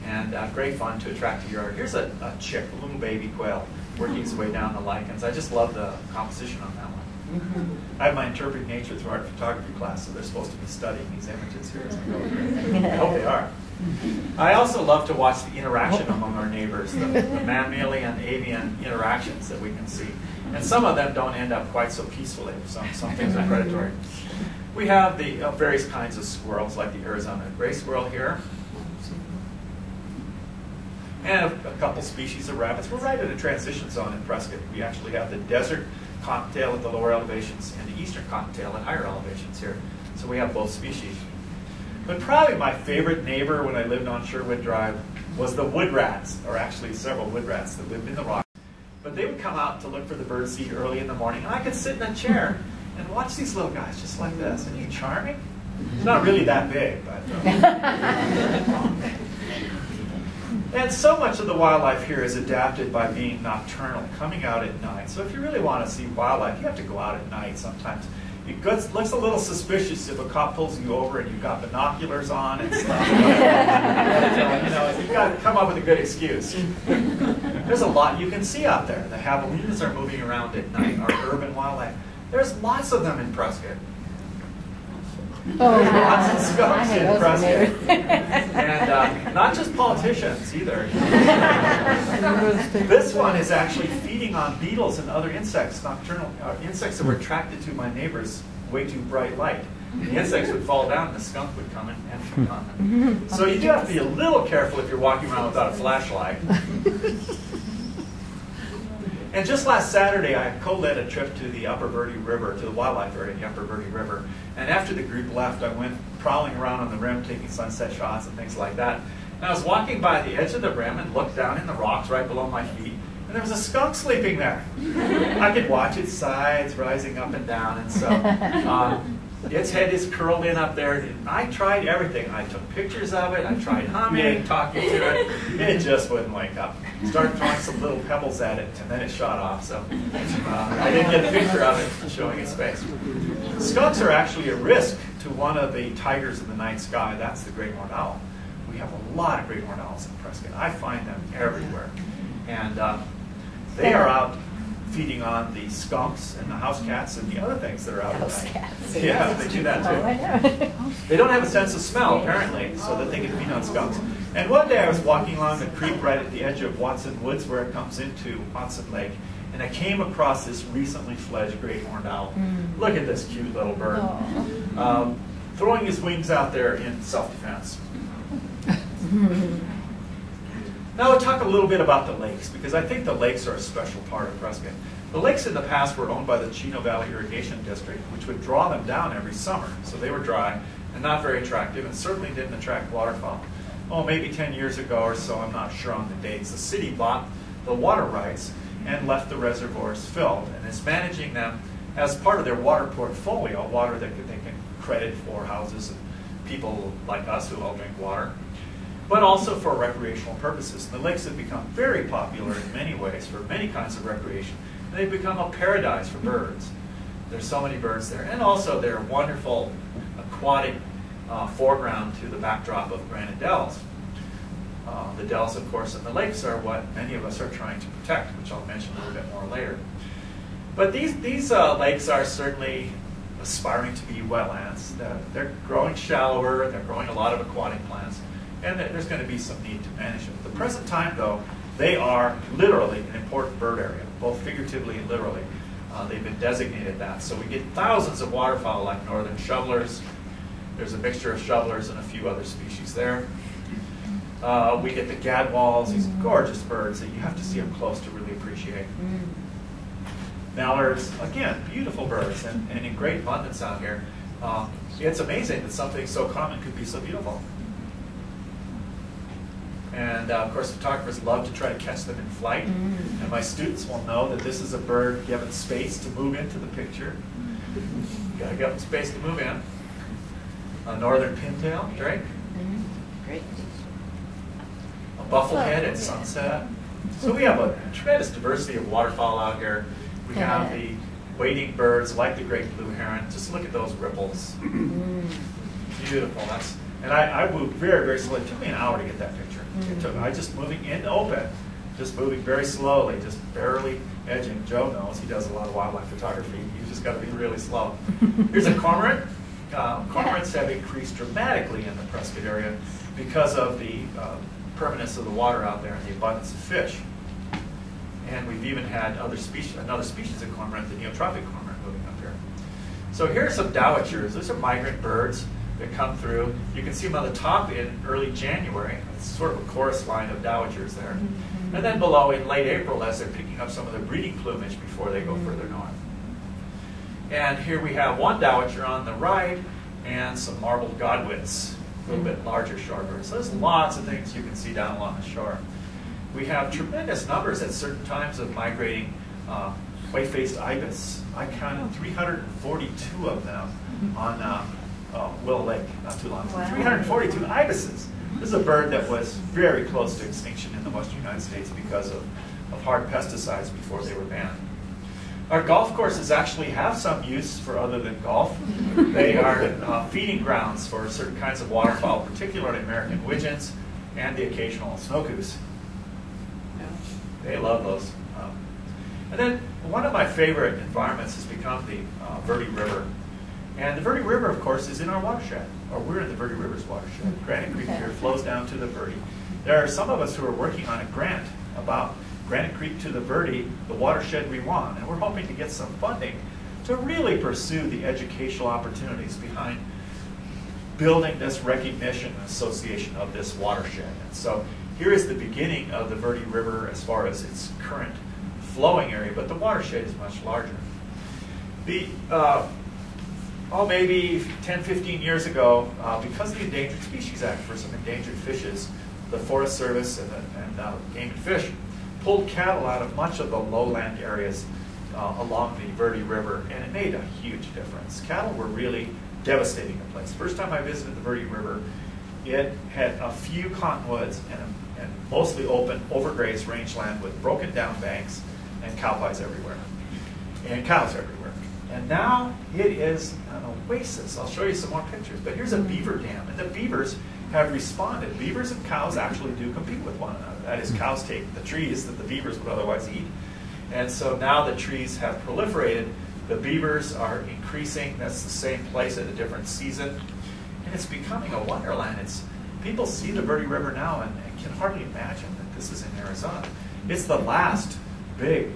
and great fun to attract to your yard. Here's a chick, a little baby quail, working his way down the lichens. I just love the composition on that one. I have my interpreting nature through art photography class, so they're supposed to be studying these images here as we go through. I hope they are. I also love to watch the interaction among our neighbors, the mammalian, avian interactions that we can see. And some of them don't end up quite so peacefully. Some things are predatory. We have the various kinds of squirrels, like the Arizona gray squirrel here. And a couple species of rabbits. We're right at a transition zone in Prescott. We actually have the desert cottontail at the lower elevations and the eastern cottontail at higher elevations here. So we have both species. But probably my favorite neighbor when I lived on Sherwood Drive was the wood rats, or actually several wood rats that lived in the rocks. But they would come out to look for the birdseed early in the morning, and I could sit in a chair and watch these little guys just like this. Isn't he charming? He's not really that big, but... And so much of the wildlife here is adapted by being nocturnal, coming out at night. So if you really want to see wildlife, you have to go out at night sometimes. It looks a little suspicious if a cop pulls you over and you've got binoculars on and stuff. You've got to come up with a good excuse. There's a lot you can see out there. The javelinas are moving around at night, our urban wildlife. There's lots of them in Prescott. There's lots of skunks in Prescott. And not just politicians either. This one is actually feeding on beetles and other insects, nocturnal insects that were attracted to my neighbor's way too bright light. The insects would fall down and the skunk would come in and feed on them. So you do have to be a little careful if you're walking around without a flashlight. And just last Saturday, I co-led a trip to the Upper Verde River, to the wildlife area in the Upper Verde River. And after the group left, I went prowling around on the rim, taking sunset shots and things like that. And I was walking by the edge of the rim and looked down in the rocks right below my feet, and there was a skunk sleeping there. I could watch its sides rising up and down, and so its head is curled in up there. And I tried everything. I took pictures of it. I tried humming, talking to it. It just wouldn't wake up. Started throwing some little pebbles at it, and then it shot off. So I didn't get a picture of it showing its face. Skunks are actually a risk to one of the tigers in the night sky. That's the great horned owl. We have a lot of great horned owls in Prescott. I find them everywhere. And they are out feeding on the skunks and the house cats and the other things that are out at night. Yeah, they do that too. They don't have a sense of smell, apparently, so that they can feed on skunks. And one day I was walking along the creek right at the edge of Watson Woods where it comes into Watson Lake, and I came across this recently fledged great horned owl. Look at this cute little bird. Throwing his wings out there in self-defense. Now we'll talk a little bit about the lakes, because I think the lakes are a special part of Prescott. The lakes in the past were owned by the Chino Valley Irrigation District, which would draw them down every summer. So they were dry and not very attractive, and certainly didn't attract waterfowl. Oh, maybe 10 years ago or so, I'm not sure on the dates, the city bought the water rights and left the reservoirs filled, and is managing them as part of their water portfolio, water that they can credit for houses and people like us who all drink water, but also for recreational purposes. The lakes have become very popular in many ways for many kinds of recreation, and they've become a paradise for birds. There's so many birds there, and also they're a wonderful aquatic foreground to the backdrop of Granite Dells. The dells, of course, and the lakes are what many of us are trying to protect, which I'll mention a little bit more later. But these lakes are certainly aspiring to be wetlands. They're growing shallower, they're growing a lot of aquatic plants, and there's going to be some need to manage them. At the present time, though, they are literally an important bird area, both figuratively and literally. They've been designated that. So we get thousands of waterfowl like northern shovelers. There's a mixture of shovelers and a few other species there. We get the gadwalls, these gorgeous birds that you have to see up close to really appreciate. Mallards, again, beautiful birds, and in great abundance out here. It's amazing that something so common could be so beautiful. And of course, photographers love to try to catch them in flight. And my students will know that this is a bird given space to move into the picture. You gotta give them space to move in. A northern pintail, Drake. Great. bufflehead at sunset. So we have a tremendous diversity of waterfowl out here. We have the wading birds like the great blue heron. Just look at those ripples. Beautiful. And I moved very, very slowly. It took me an hour to get that picture. I just moving in open, just moving very slowly, just barely edging. Joe knows, he does a lot of wildlife photography. You just got to be really slow. Here's a cormorant. Cormorants have increased dramatically in the Prescott area because of the permanence of the water out there and the abundance of fish. And we've even had another species of cormorant, the neotropic cormorant, moving up here. So here are some dowitchers. Those are migrant birds that come through. You can see them on the top in early January. It's sort of a chorus line of dowitchers there. And then below in late April as they're picking up some of their breeding plumage before they go further north. And here we have one dowitcher on the right and some marbled godwits, a little bit larger shorebirds. So there's lots of things you can see down along the shore. We have tremendous numbers at certain times of migrating white-faced ibis. I counted 342 of them on Willow Lake not too long ago. Wow. 342 ibises. This is a bird that was very close to extinction in the western United States because of hard pesticides before they were banned. Our golf courses actually have some use for other than golf. They are feeding grounds for certain kinds of waterfowl, particularly American widgeons and the occasional snow goose. They love those. And then one of my favorite environments has become the Verde River. And the Verde River, of course, is in our watershed, or we're in the Verde River's watershed. Granite Creek here flows down to the Verde. There are some of us who are working on a grant about Granite Creek to the Verde, the watershed we want, and we're hoping to get some funding to really pursue the educational opportunities behind building this recognition and association of this watershed. And so here is the beginning of the Verde River as far as its current flowing area, but the watershed is much larger. The maybe 10, 15 years ago, because of the Endangered Species Act for some endangered fishes, the Forest Service and Game and Fish pulled cattle out of much of the lowland areas along the Verde River, and it made a huge difference. Cattle were really devastating the place. First time I visited the Verde River, it had a few cottonwoods and mostly open, overgrazed rangeland with broken down banks and cow pies everywhere, and cows everywhere. And now it is an oasis. I'll show you some more pictures, but here's a beaver dam, and the beavers have responded. Beavers and cows actually do compete with one another. That is, cows take the trees that the beavers would otherwise eat. And so now the trees have proliferated. The beavers are increasing. That's the same place at a different season. And it's becoming a wonderland. People see the Verde River now and can hardly imagine that this is in Arizona. It's the last big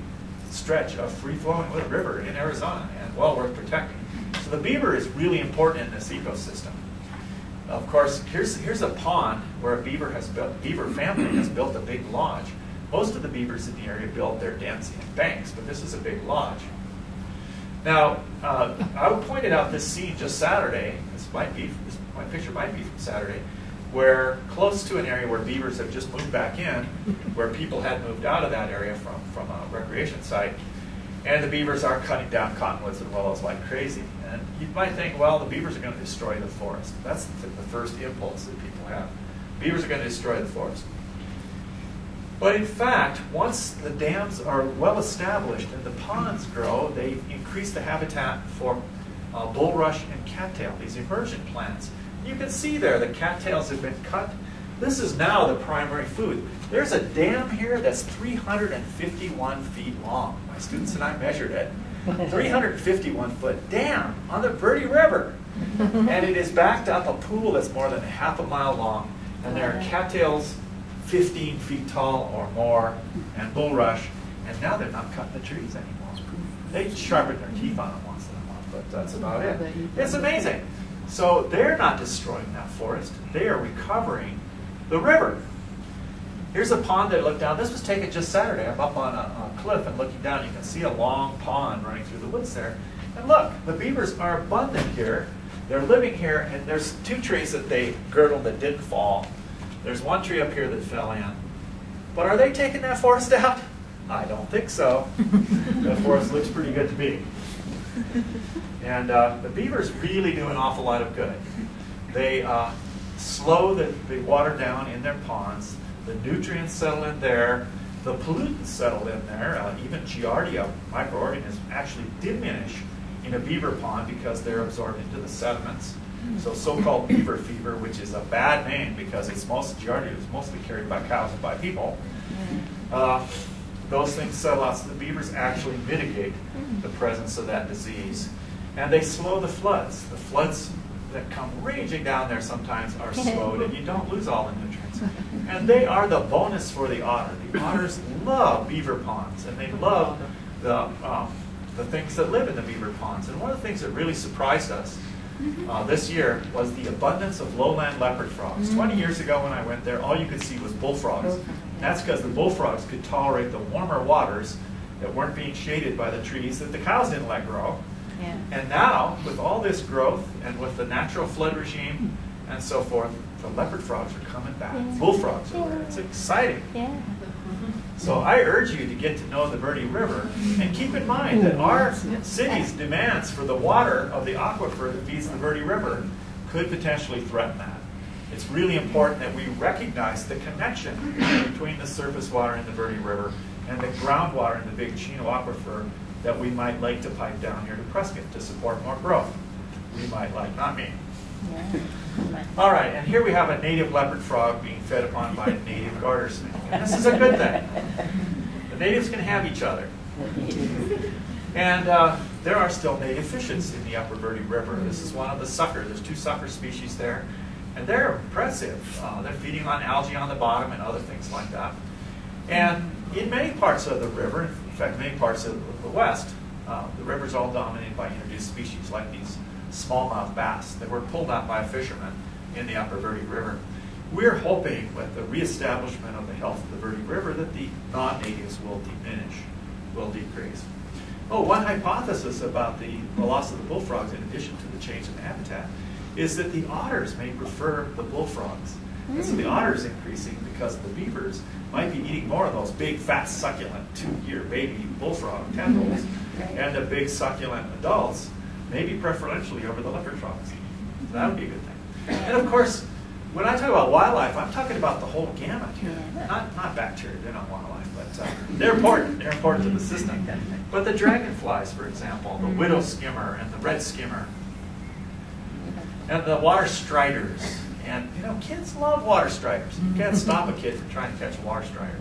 stretch of free-flowing river in Arizona, and well worth protecting. So the beaver is really important in this ecosystem. Of course, here's a pond where a beaver family has built a big lodge. Most of the beavers in the area build their dens in banks, but this is a big lodge. Now, I pointed out this scene just Saturday. My picture might be from Saturday, where close to an area where beavers have just moved back in, where people had moved out of that area from a recreation site, and the beavers are cutting down cottonwoods and willows like crazy. And you might think, well, the beavers are going to destroy the forest. That's the first impulse that people have. Beavers are going to destroy the forest. But in fact, once the dams are well established and the ponds grow, they increase the habitat for bulrush and cattail, these immersion plants. You can see there the cattails have been cut. This is now the primary food. There's a dam here that's 351 feet long. My students and I measured it. 351-foot dam on the Verde River. And it is backed up a pool that's more than half a mile long. And there are cattails 15 feet tall or more, and bulrush. And now they're not cutting the trees anymore. They sharpen their teeth on them once in a while, but that's about it. It's amazing. So they're not destroying that forest. They are recovering the river. Here's a pond that I looked down. This was taken just Saturday. I'm up on a cliff and looking down. You can see a long pond running through the woods there. And look, the beavers are abundant here. They're living here, and there's 2 trees that they girdled that didn't fall. There's 1 tree up here that fell in. But are they taking that forest out? I don't think so. The forest looks pretty good to me. And the beavers really do an awful lot of good. They slow the water down in their ponds The nutrients settle in there. The pollutants settle in there. Even Giardia microorganisms actually diminish in a beaver pond because they're absorbed into the sediments. So so-called beaver fever, which is a bad name because Giardia is mostly carried by cows and by people. Those things settle out, so the beavers actually mitigate the presence of that disease. And they slow the floods. The floods that come raging down there sometimes are slowed, and you don't lose all the nutrients. And they are the bonus for the otter. The otters love beaver ponds, and they love the things that live in the beaver ponds. And one of the things that really surprised us this year was the abundance of lowland leopard frogs. 20 years ago when I went there, all you could see was bullfrogs. And that's because the bullfrogs could tolerate the warmer waters that weren't being shaded by the trees that the cows didn't let grow. Yeah. And now, with all this growth and with the natural flood regime and so forth, the leopard frogs are coming back. Yeah. Bullfrogs are there. It's exciting. Yeah. So I urge you to get to know the Verde River, and keep in mind that our city's demands for the water of the aquifer that feeds the Verde River could potentially threaten that. It's really important that we recognize the connection between the surface water in the Verde River and the groundwater in the Big Chino aquifer that we might like to pipe down here to Prescott to support more growth. We might like, not me. Yeah. All right, and here we have a native leopard frog being fed upon by a native garter snake. And this is a good thing. The natives can have each other. And there are still native fishes in the upper Verde River. This is one of the sucker. There's 2 sucker species there. And they're impressive. They're feeding on algae on the bottom and other things like that. And in many parts of the river, in fact, many parts of the west, the river's all dominated by introduced species like these smallmouth bass that were pulled out by a fisherman in the upper Verde River. We're hoping with the reestablishment of the health of the Verde River that the non-natives will diminish, will decrease. Oh, one hypothesis about the loss of the bullfrogs, in addition to the change in habitat, is that the otters may prefer the bullfrogs. And so the otters increasing because the beavers might be eating more of those big, fat, succulent 2-year baby bullfrog tendrils, and the big, succulent adults maybe preferentially over the leopard frogs. So that would be a good thing. And of course, when I talk about wildlife, I'm talking about the whole gamut here. Not bacteria, they're not wildlife, but they're important. They're important to the system. But the dragonflies, for example, the widow skimmer and the red skimmer, and the water striders. And you know, kids love water striders. You can't stop a kid from trying to catch a water strider.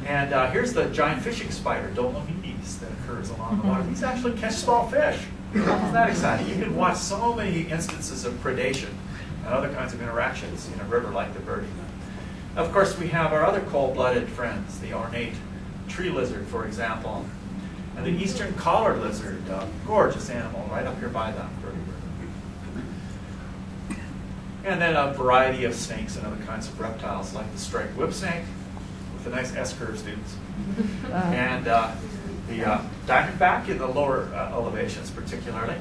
And here's the giant fishing spider, Dolomites, that occurs along the water. These actually catch small fish. Isn't that exciting? You can watch so many instances of predation and other kinds of interactions in a river like the Verde. Of course, we have our other cold-blooded friends, the ornate tree lizard, for example, and the eastern collared lizard, gorgeous animal right up here by the Verde River. And then a variety of snakes and other kinds of reptiles like the striped whip snake with the nice S-curve students. And the diamondback in the lower elevations particularly.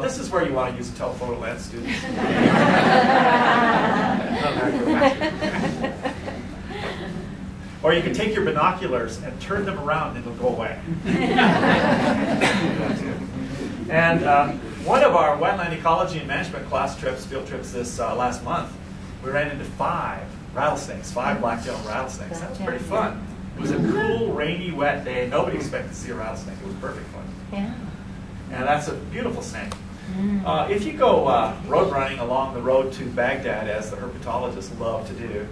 This is where you want to use a telephoto lens, students. Or you can take your binoculars and turn them around and it'll go away. And one of our wetland ecology and management class trips, field trips this last month, we ran into 5 rattlesnakes, 5 black-tailed rattlesnakes. That was pretty fun. It was a cool, rainy, wet day. Nobody expected to see a rattlesnake. It was perfect fun. Yeah. And that's a beautiful snake. If you go road running along the road to Baghdad, as the herpetologists love to do,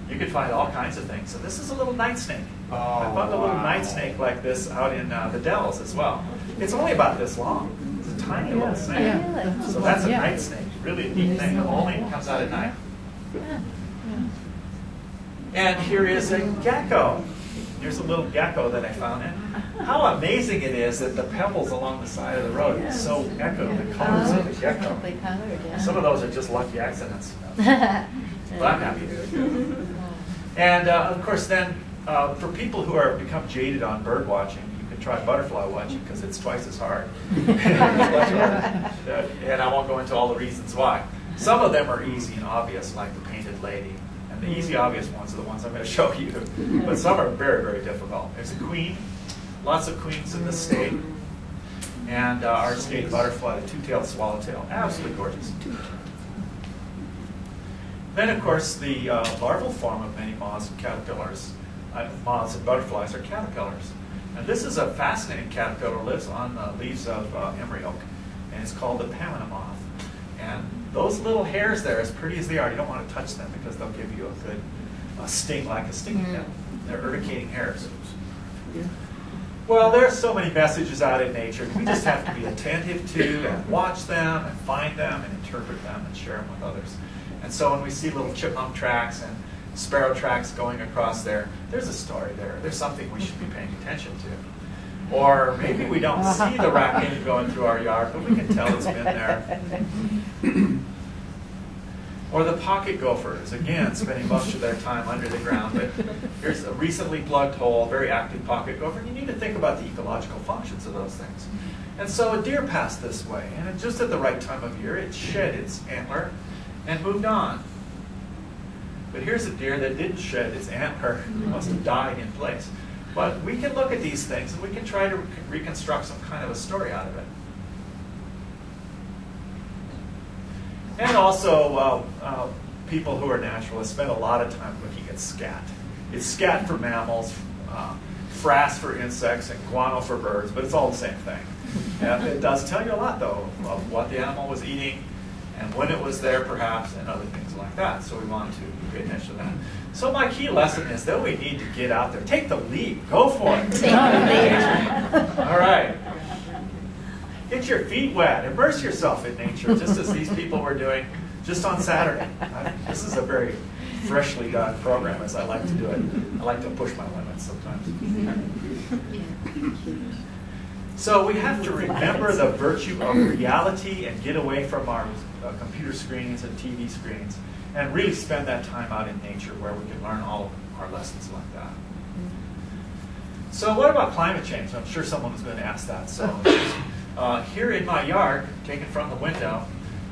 you can find all kinds of things. So this is a little night snake. I found a little night snake like this out in the Dells as well. It's only about this long. It's a tiny little snake. Yeah. So that's a night snake. Really a neat thing. It only comes out at night. And here is a gecko. Here's a little gecko that I found in. How amazing it is that the pebbles along the side of the road so echo the colors of the gecko. Some of those are just lucky accidents. But I'm happy. And of course then, for people who are become jaded on bird watching, you can try butterfly watching because it's twice as hard. And I won't go into all the reasons why. Some of them are easy and obvious, like the painted lady. And the easy, obvious ones are the ones I'm going to show you. But some are very, very difficult. There's a queen. Lots of queens in the state. And our state butterfly, the two-tailed swallowtail. Absolutely gorgeous. Then, of course, the larval form of many moths and caterpillars, moths and butterflies are caterpillars. And this is a fascinating caterpillar, lives on the leaves of emery oak, and it's called the Pamina moth. And those little hairs there, as pretty as they are, you don't want to touch them because they'll give you a good sting, like a stinging nettle. They're urticating hairs. Well, there's so many messages out in nature. We just have to be attentive to and watch them and find them and interpret them and share them with others. And so when we see little chipmunk tracks and sparrow tracks going across there, there's a story there. There's something we should be paying attention to. Or maybe we don't see the raccoon going through our yard, but we can tell it's been there. Or the pocket gophers, again, spending most of their time under the ground. But here's a recently plugged hole, very active pocket gopher. And you need to think about the ecological functions of those things. And so a deer passed this way, and just at the right time of year, it shed its antler and moved on. But here's a deer that didn't shed its antler. It must have died in place. But we can look at these things, and we can try to reconstruct some kind of a story out of it. And also, people who are naturalists spend a lot of time looking at scat. It's scat for mammals, frass for insects, and guano for birds, but it's all the same thing. And it does tell you a lot, though, of what the animal was eating and when it was there, perhaps, and other things like that. So we want to pay attention to that. So my key lesson is that we need to get out there. Take the leap. Go for it. Take the leap. All right. Get your feet wet. Immerse yourself in nature, just as these people were doing just on Saturday. This is a very freshly done program, as I like to do it. I like to push my limits sometimes. So we have to remember the virtue of reality and get away from our computer screens and TV screens and really spend that time out in nature where we can learn all of our lessons like that. So what about climate change? I'm sure someone was going to ask that. So here in my yard, taken from the window,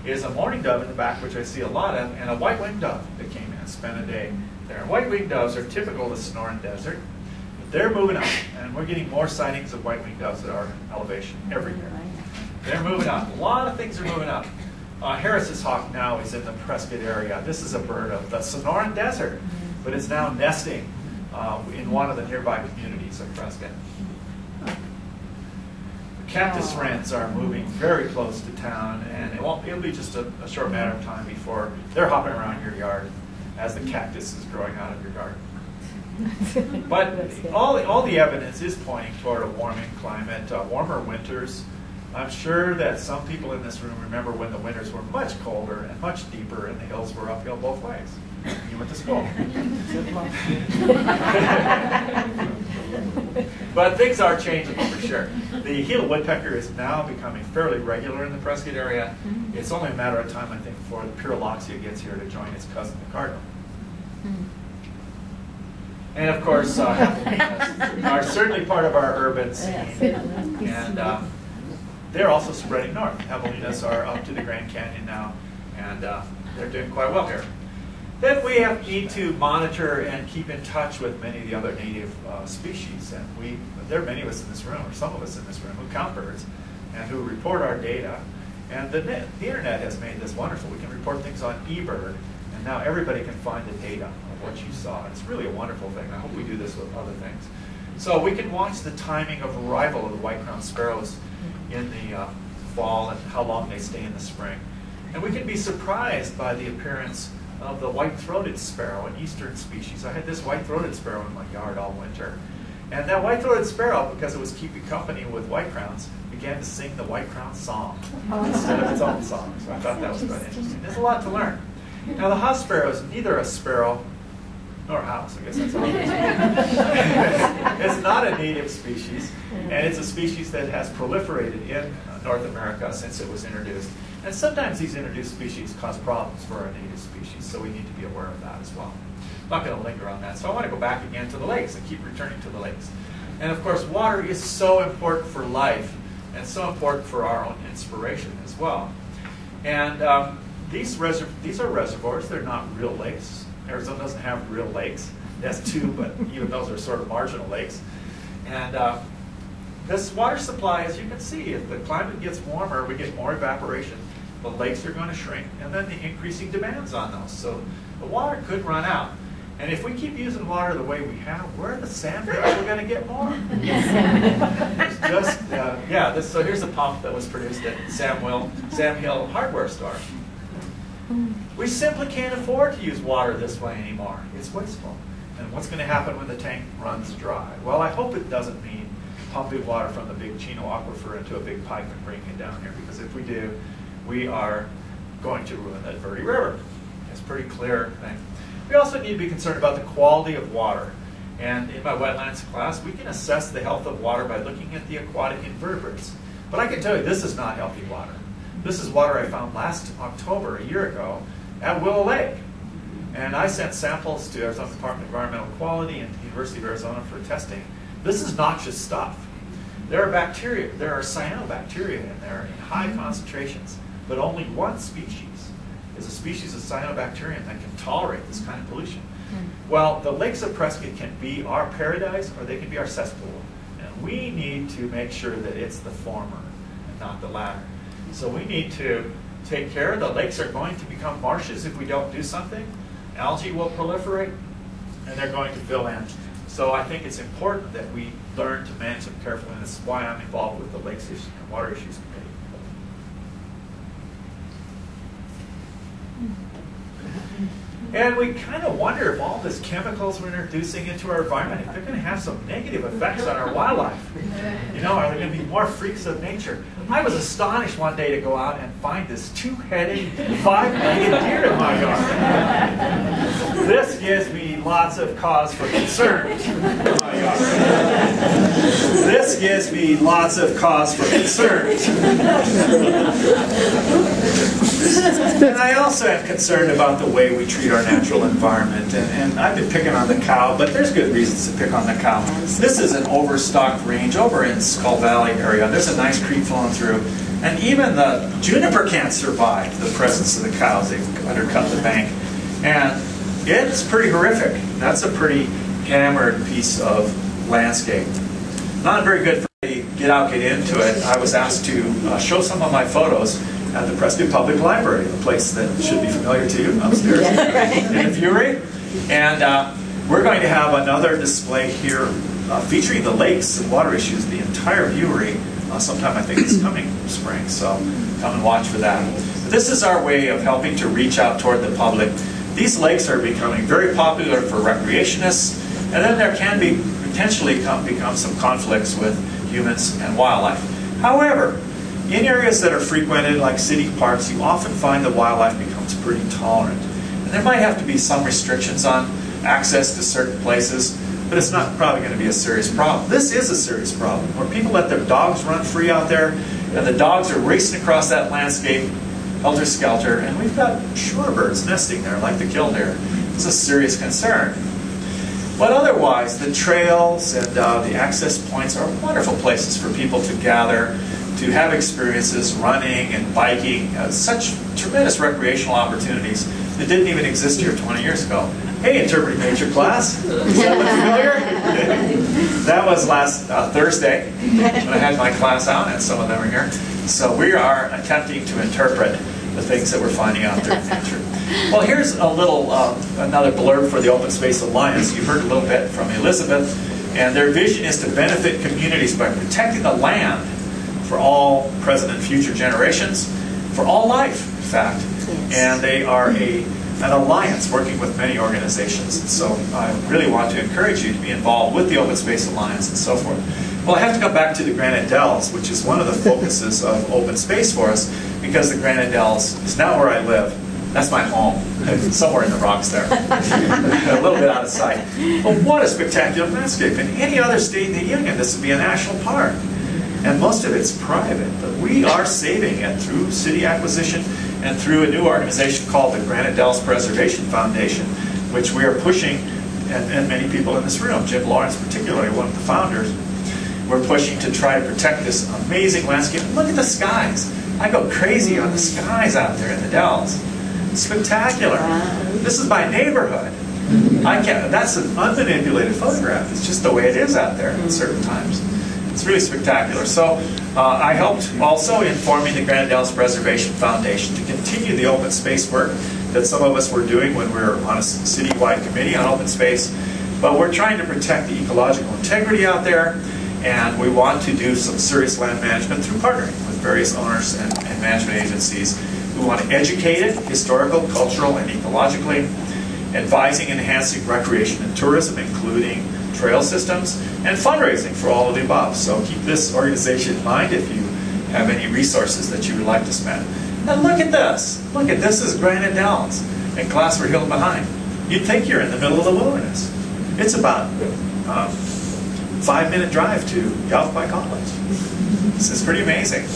is a mourning dove in the back, which I see a lot of, and a white-winged dove that came in and spent a day there. White-winged doves are typical of the Sonoran Desert. They're moving up, and we're getting more sightings of white-winged doves at our elevation every year. They're moving up. A lot of things are moving up. Harris's hawk now is in the Prescott area. This is a bird of the Sonoran Desert, but it's now nesting in one of the nearby communities of Prescott. The cactus wrens are moving very close to town, and it'll be just a short matter of time before they're hopping around your yard as the cactus is growing out of your garden. But all the evidence is pointing toward a warming climate, warmer winters. I'm sure that some people in this room remember when the winters were much colder and much deeper and the hills were uphill both ways. You went to school. But things are changing for sure. The Gila woodpecker is now becoming fairly regular in the Prescott area. It's only a matter of time, I think, before the Pyrrholoxia gets here to join its cousin, the cardinal. And of course, javelinas are certainly part of our urban scene. And they're also spreading north. Javelinas are up to the Grand Canyon now, and they're doing quite well here. Then we need to monitor and keep in touch with many of the other native species. And there are many of us in this room, or some of us in this room, who count birds and who report our data. And the internet has made this wonderful. We can report things on eBird, and now everybody can find the data of what you saw. It's really a wonderful thing. I hope we do this with other things. So we can watch the timing of arrival of the white-crowned sparrows in the fall and how long they stay in the spring. And we can be surprised by the appearance of the white-throated sparrow, an eastern species. I had this white-throated sparrow in my yard all winter. And that white-throated sparrow, because it was keeping company with white-crowns, began to sing the white-crown song instead of its own song. So I thought that was quite interesting. There's a lot to learn. Now the house sparrow is neither a sparrow nor a house. I guess that's all it is. It's not a native species, and it's a species that has proliferated in North America since it was introduced. And sometimes these introduced species cause problems for our native species, so we need to be aware of that as well. I'm not going to linger on that, so I want to go back again to the lakes and keep returning to the lakes. And of course, water is so important for life and so important for our own inspiration as well. And these are reservoirs. They're not real lakes. Arizona doesn't have real lakes. It has two, but even those are sort of marginal lakes. And this water supply, as you can see, if the climate gets warmer, we get more evaporation. The lakes are going to shrink, and then the increasing demands on those. So the water could run out. And if we keep using water the way we have, where are the sand hills we're going to get more? It's just, so here's a pump that was produced at Sam Hill hardware store. We simply can't afford to use water this way anymore. It's wasteful. And what's going to happen when the tank runs dry? Well, I hope it doesn't mean pumping water from the big Chino aquifer into a big pipe and bringing it down here, because if we do, we are going to ruin that Verde River. It's a pretty clear thing. We also need to be concerned about the quality of water. And in my wetlands class, we can assess the health of water by looking at the aquatic invertebrates. But I can tell you, this is not healthy water. This is water I found last October, a year ago, at Willow Lake. And I sent samples to Arizona Department of Environmental Quality and the University of Arizona for testing. This is noxious stuff. There are bacteria, there are cyanobacteria in there in high concentrations, but only one species is a species of cyanobacterium that can tolerate this kind of pollution. Well, the lakes of Prescott can be our paradise or they can be our cesspool. And we need to make sure that it's the former and not the latter. So we need to take care. The lakes are going to become marshes if we don't do something. Algae will proliferate and they're going to fill in. So I think it's important that we learn to manage them carefully, and this is why I'm involved with the Lakes and Water Issues Committee. And we kind of wonder if all these chemicals we're introducing into our environment, if they're going to have some negative effects on our wildlife. You know, are there going to be more freaks of nature? I was astonished one day to go out and find this two-headed, five-legged deer in my yard. This gives me lots of cause for concern in my yard. This gives me lots of cause for concern. And I also am concerned about the way we treat our natural environment. And I've been picking on the cow, but there's good reasons to pick on the cow. This is an overstocked range over in Skull Valley area. There's a nice creek flowing through. And even the juniper can't survive the presence of the cows. They've undercut the bank. And it's pretty horrific. That's a pretty hammered piece of landscape. Not very good for me to get out, get into it. I was asked to show some of my photos at the Prescott Public Library, a place that should be familiar to you upstairs in the Fury. And we're going to have another display here featuring the lakes and water issues, the entire viewery, sometime I think it's coming spring, so come and watch for that. But this is our way of helping to reach out toward the public. These lakes are becoming very popular for recreationists, and then there can be potentially become some conflicts with humans and wildlife. However, in areas that are frequented, like city parks, you often find the wildlife becomes pretty tolerant. And there might have to be some restrictions on access to certain places, but it's not probably going to be a serious problem. This is a serious problem, where people let their dogs run free out there, and the dogs are racing across that landscape, helter-skelter, and we've got shorebirds nesting there, like the killdeer. It's a serious concern. But otherwise, the trails and the access points are wonderful places for people to gather, to have experiences running and biking, such tremendous recreational opportunities that didn't even exist here 20 years ago. Hey, interpreting nature class, does that look familiar? That was last Thursday when I had my class out, and some of them are here. So we are attempting to interpret the things that we're finding out there in nature. Well, here's a little, another blurb for the Open Space Alliance. You heard a little bit from Elizabeth, and their vision is to benefit communities by protecting the land for all present and future generations, for all life, in fact. Yes. And they are an alliance working with many organizations. And so I really want to encourage you to be involved with the Open Space Alliance and so forth. Well, I have to come back to the Granite Dells, which is one of the focuses of open space for us, because the Granite Dells is now where I live. That's my home, somewhere in the rocks there, a little bit out of sight. But what a spectacular landscape. In any other state in the Union, this would be a national park. And most of it's private, but we are saving it through city acquisition and through a new organization called the Granite Dells Preservation Foundation, which we are pushing, and many people in this room, Jim Lawrence particularly, one of the founders, we're pushing to try to protect this amazing landscape. Look at the skies. I go crazy on the skies out there in the Dells. It's spectacular. This is my neighborhood. That's an unmanipulated photograph. It's just the way it is out there at certain times. It's really spectacular. So I helped also in forming the Granite Dells Preservation Foundation to continue the open space work that some of us were doing when we were on a citywide committee on open space. But we're trying to protect the ecological integrity out there, and we want to do some serious land management through partnering with various owners and management agencies. We want to educate it, historical, cultural, and ecologically, advising and enhancing recreation and tourism, including trail systems, and fundraising for all of the above. So keep this organization in mind if you have any resources that you would like to spend. And look at this. Look at this is Granite Dells and Glacier Hill behind. You'd think you're in the middle of the wilderness. It's about 5-minute drive to Yavapai College. This is pretty amazing.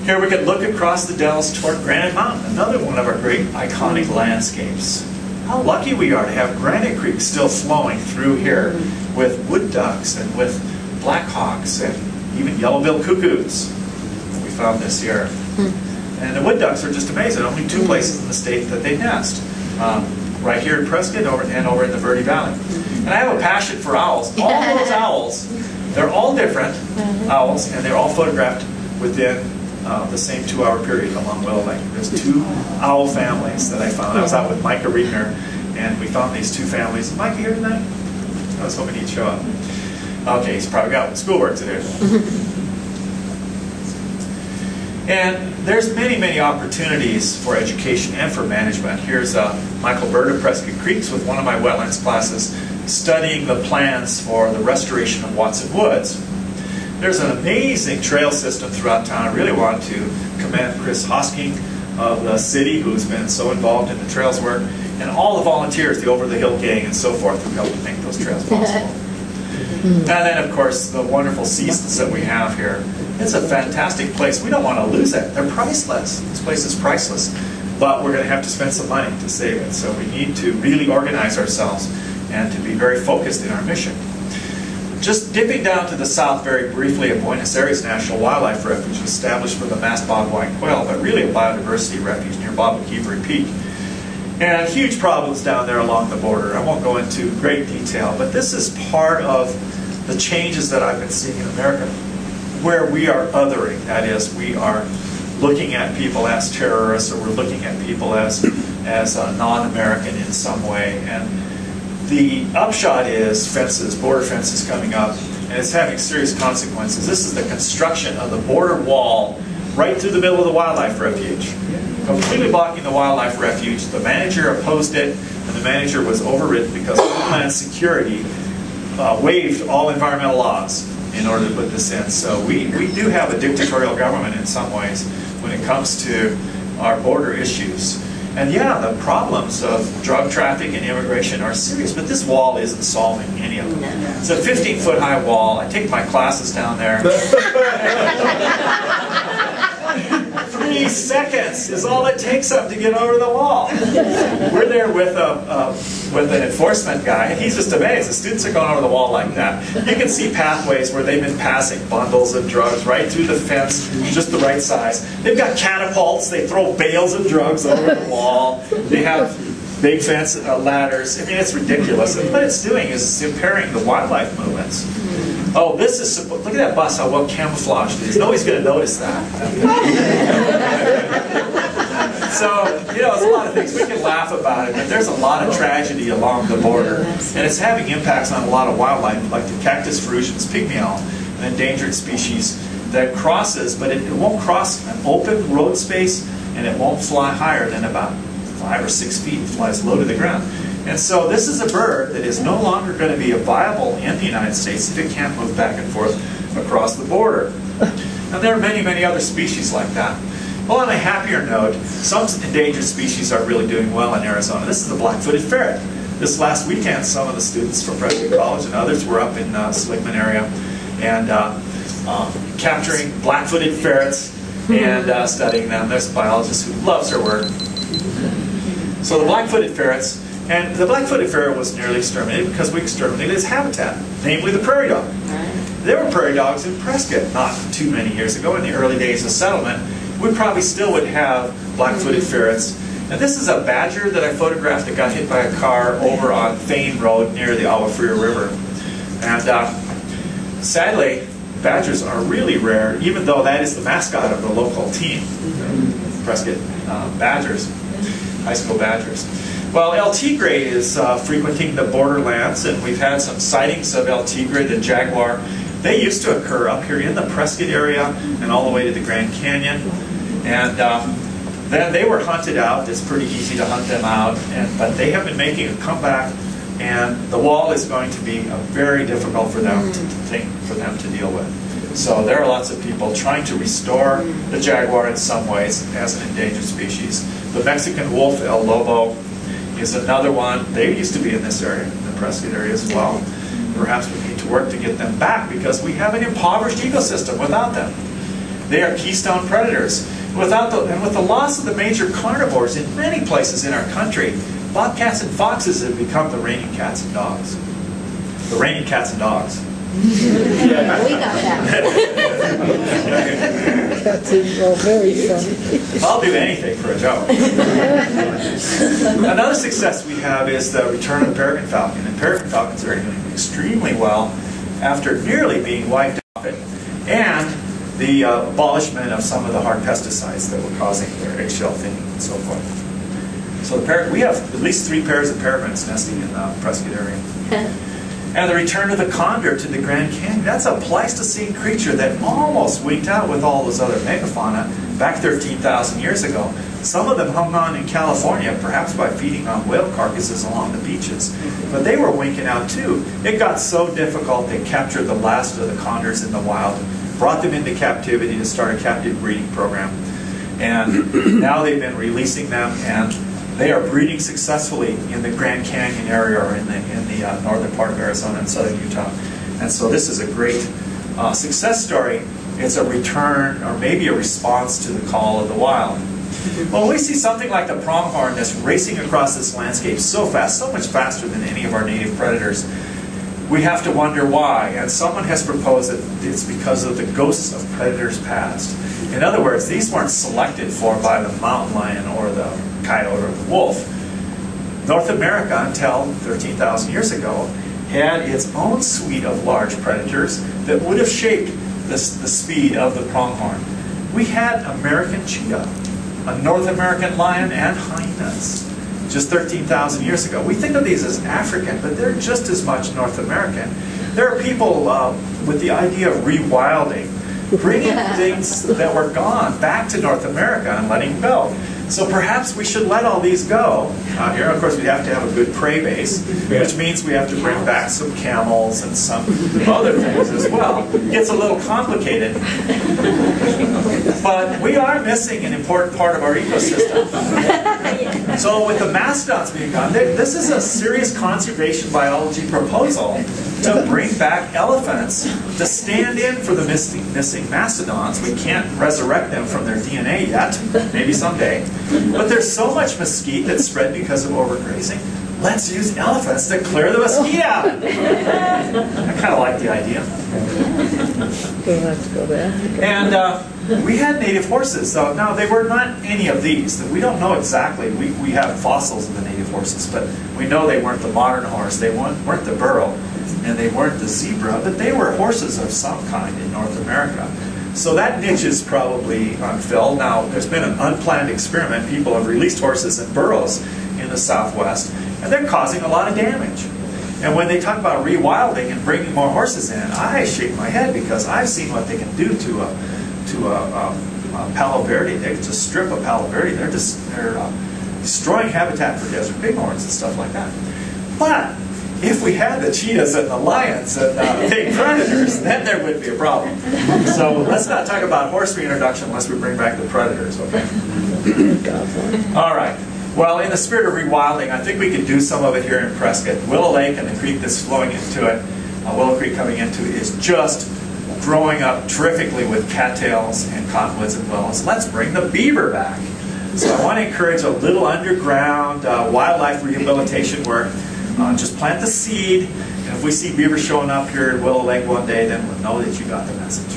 Here we can look across the dells toward Granite Mountain, another one of our great iconic landscapes. How lucky we are to have Granite Creek still flowing through here with wood ducks and with blackhawks and even yellow-billed cuckoos that we found this year. And the wood ducks are just amazing. Only 2 places in the state that they nest. Right here in Prescott and over in the Verde Valley. And I have a passion for owls. All those owls, they're all different owls, and they're all photographed within the same 2-hour period along Willow Lake. There's 2 owl families that I found. I was out with Micah Riegner, and we found these 2 families. Is Micah here tonight? I was hoping he'd show up. Okay, he's probably got schoolwork to do. And there's many, many opportunities for education and for management. Here's Michael Bird of Prescott Creeks with one of my wetlands classes studying the plans for the restoration of Watson Woods. There's an amazing trail system throughout town. I really want to commend Chris Hosking of the city, who's been so involved in the trails work, and all the volunteers, the Over the Hill gang and so forth, who helped to make those trails possible. And then, of course, the wonderful seasons that we have here. It's a fantastic place. We don't want to lose it. They're priceless. This place is priceless. But we're going to have to spend some money to save it. So we need to really organize ourselves and to be very focused in our mission. Just dipping down to the south very briefly at Buenos Aires National Wildlife Refuge, established for the masked bobwhite quail, but really a biodiversity refuge near Bob McKeevery Peak. And huge problems down there along the border. I won't go into great detail, but this is part of the changes that I've been seeing in America, where we are othering. That is, we are looking at people as terrorists, or we're looking at people as non-American in some way. And the upshot is fences, border fences coming up, and it's having serious consequences. This is the construction of the border wall right through the middle of the wildlife refuge, completely blocking the wildlife refuge. The manager opposed it, and the manager was overridden because Homeland Security waived all environmental laws in order to put this in. So we do have a dictatorial government in some ways when it comes to our border issues. And yeah, the problems of drug traffic and immigration are serious, but this wall isn't solving any of them. It's a 15-foot high wall. I take my classes down there. 3 seconds is all it takes up to get over the wall. We're there with an enforcement guy, and he's just amazed. The students are going over the wall like that. You can see pathways where they've been passing bundles of drugs right through the fence, just the right size. They've got catapults. They throw bales of drugs over the wall. They have big fence ladders. I mean, it's ridiculous. And what it's doing is it's impairing the wildlife movements. Oh, this is, look at that bus, how well camouflaged it is. Nobody's going to notice that. So, you know, it's a lot of things. We can laugh about it, but there's a lot of tragedy along the border. And it's having impacts on a lot of wildlife, like the cactus ferruginous pygmy owl, an endangered species that crosses, but it won't cross an open road space, and it won't fly higher than about 5 or 6 feet. It flies low to the ground. And so this is a bird that is no longer going to be viable in the United States if it can't move back and forth across the border. And there are many, many other species like that. Well, on a happier note, some endangered species are really doing well in Arizona. This is the black-footed ferret. This last weekend, some of the students from Prescott College and others were up in Slickman area and capturing black-footed ferrets and studying them. There's a biologist who loves her work. So the black-footed ferrets, and the black-footed ferret was nearly exterminated because we exterminated its habitat, namely the prairie dog. There were prairie dogs in Prescott not too many years ago in the early days of settlement. We probably still would have black-footed ferrets. And this is a badger that I photographed that got hit by a car over on Fane Road near the Agua Fria River. And sadly, badgers are really rare, even though that is the mascot of the local team. Prescott Badgers, high school Badgers. Well, El Tigre is frequenting the borderlands, and we've had some sightings of El Tigre, the jaguar. They used to occur up here in the Prescott area and all the way to the Grand Canyon. And then they were hunted out. It's pretty easy to hunt them out, but they have been making a comeback, and the wall is going to be very difficult for them to deal with. So there are lots of people trying to restore the jaguar in some ways as an endangered species. The Mexican wolf, El Lobo, is another one. They used to be in this area, in the Prescott area as well. Perhaps we need to work to get them back because we have an impoverished ecosystem without them. They are keystone predators. And with the loss of the major carnivores in many places in our country, bobcats and foxes have become the reigning cats and dogs. The reigning cats and dogs. Yeah, we got that. That's all very funny. I'll do anything for a joke. Another success we have is the return of the peregrine falcon. And peregrine falcons are doing extremely well after nearly being wiped off it. And the abolishment of some of the hard pesticides that were causing their eggshell thinning and so forth. So we have at least 3 pairs of peregrines nesting in the Prescott area. And the return of the condor to the Grand Canyon. That's a Pleistocene creature that almost winked out with all those other megafauna back 13,000 years ago. Some of them hung on in California, perhaps by feeding on whale carcasses along the beaches. But they were winking out too. It got so difficult they captured the last of the condors in the wild, brought them into captivity to start a captive breeding program. And now they've been releasing them, and they are breeding successfully in the Grand Canyon area or in the northern part of Arizona and southern Utah. And so this is a great success story. It's a return or maybe a response to the call of the wild. Well, we see something like the pronghorn that's racing across this landscape so fast, so much faster than any of our native predators. We have to wonder why, and someone has proposed that it's because of the ghosts of predators past. In other words, these weren't selected for by the mountain lion or the coyote or the wolf. North America, until 13,000 years ago, had its own suite of large predators that would have shaped the speed of the pronghorn. We had American cheetah, a North American lion, and hyenas. Just 13,000 years ago. We think of these as African, but they're just as much North American. There are people with the idea of rewilding, bringing things that were gone back to North America and letting them go. So perhaps we should let all these go. Here, of course, we have to have a good prey base, which means we have to bring back some camels and some other things as well. It gets a little complicated. But we are missing an important part of our ecosystem. So with the mastodons being gone, this is a serious conservation biology proposal to bring back elephants to stand in for the missing mastodons. We can't resurrect them from their DNA yet, maybe someday. But there's so much mesquite that's spread because of overgrazing. Let's use elephants to clear the mesquite out. I kind of like the idea. Let's go there. And we had native horses. So now they were not any of these. We don't know exactly. We have fossils of the native horses, but we know they weren't the modern horse. They weren't the burro, and they weren't the zebra, but they were horses of some kind in North America. So that niche is probably unfilled. Now, there's been an unplanned experiment. People have released horses and burros in the Southwest, and they're causing a lot of damage. And when they talk about rewilding and bringing more horses in, I shake my head because I've seen what they can do to a Palo Verde. They just strip a Palo Verde. They're destroying habitat for desert bighorns and stuff like that. But if we had the cheetahs and the lions and big predators, then there would be a problem. So let's not talk about horse reintroduction unless we bring back the predators, okay? All right. Well, in the spirit of rewilding, I think we could do some of it here in Prescott. Willow Lake and the creek that's flowing into it, Willow Creek coming into it, is just growing up terrifically with cattails and cottonwoods and willows. Let's bring the beaver back. So I want to encourage a little underground wildlife rehabilitation work. Just plant the seed, and if we see beaver showing up here at Willow Lake one day, then we'll know that you got the message.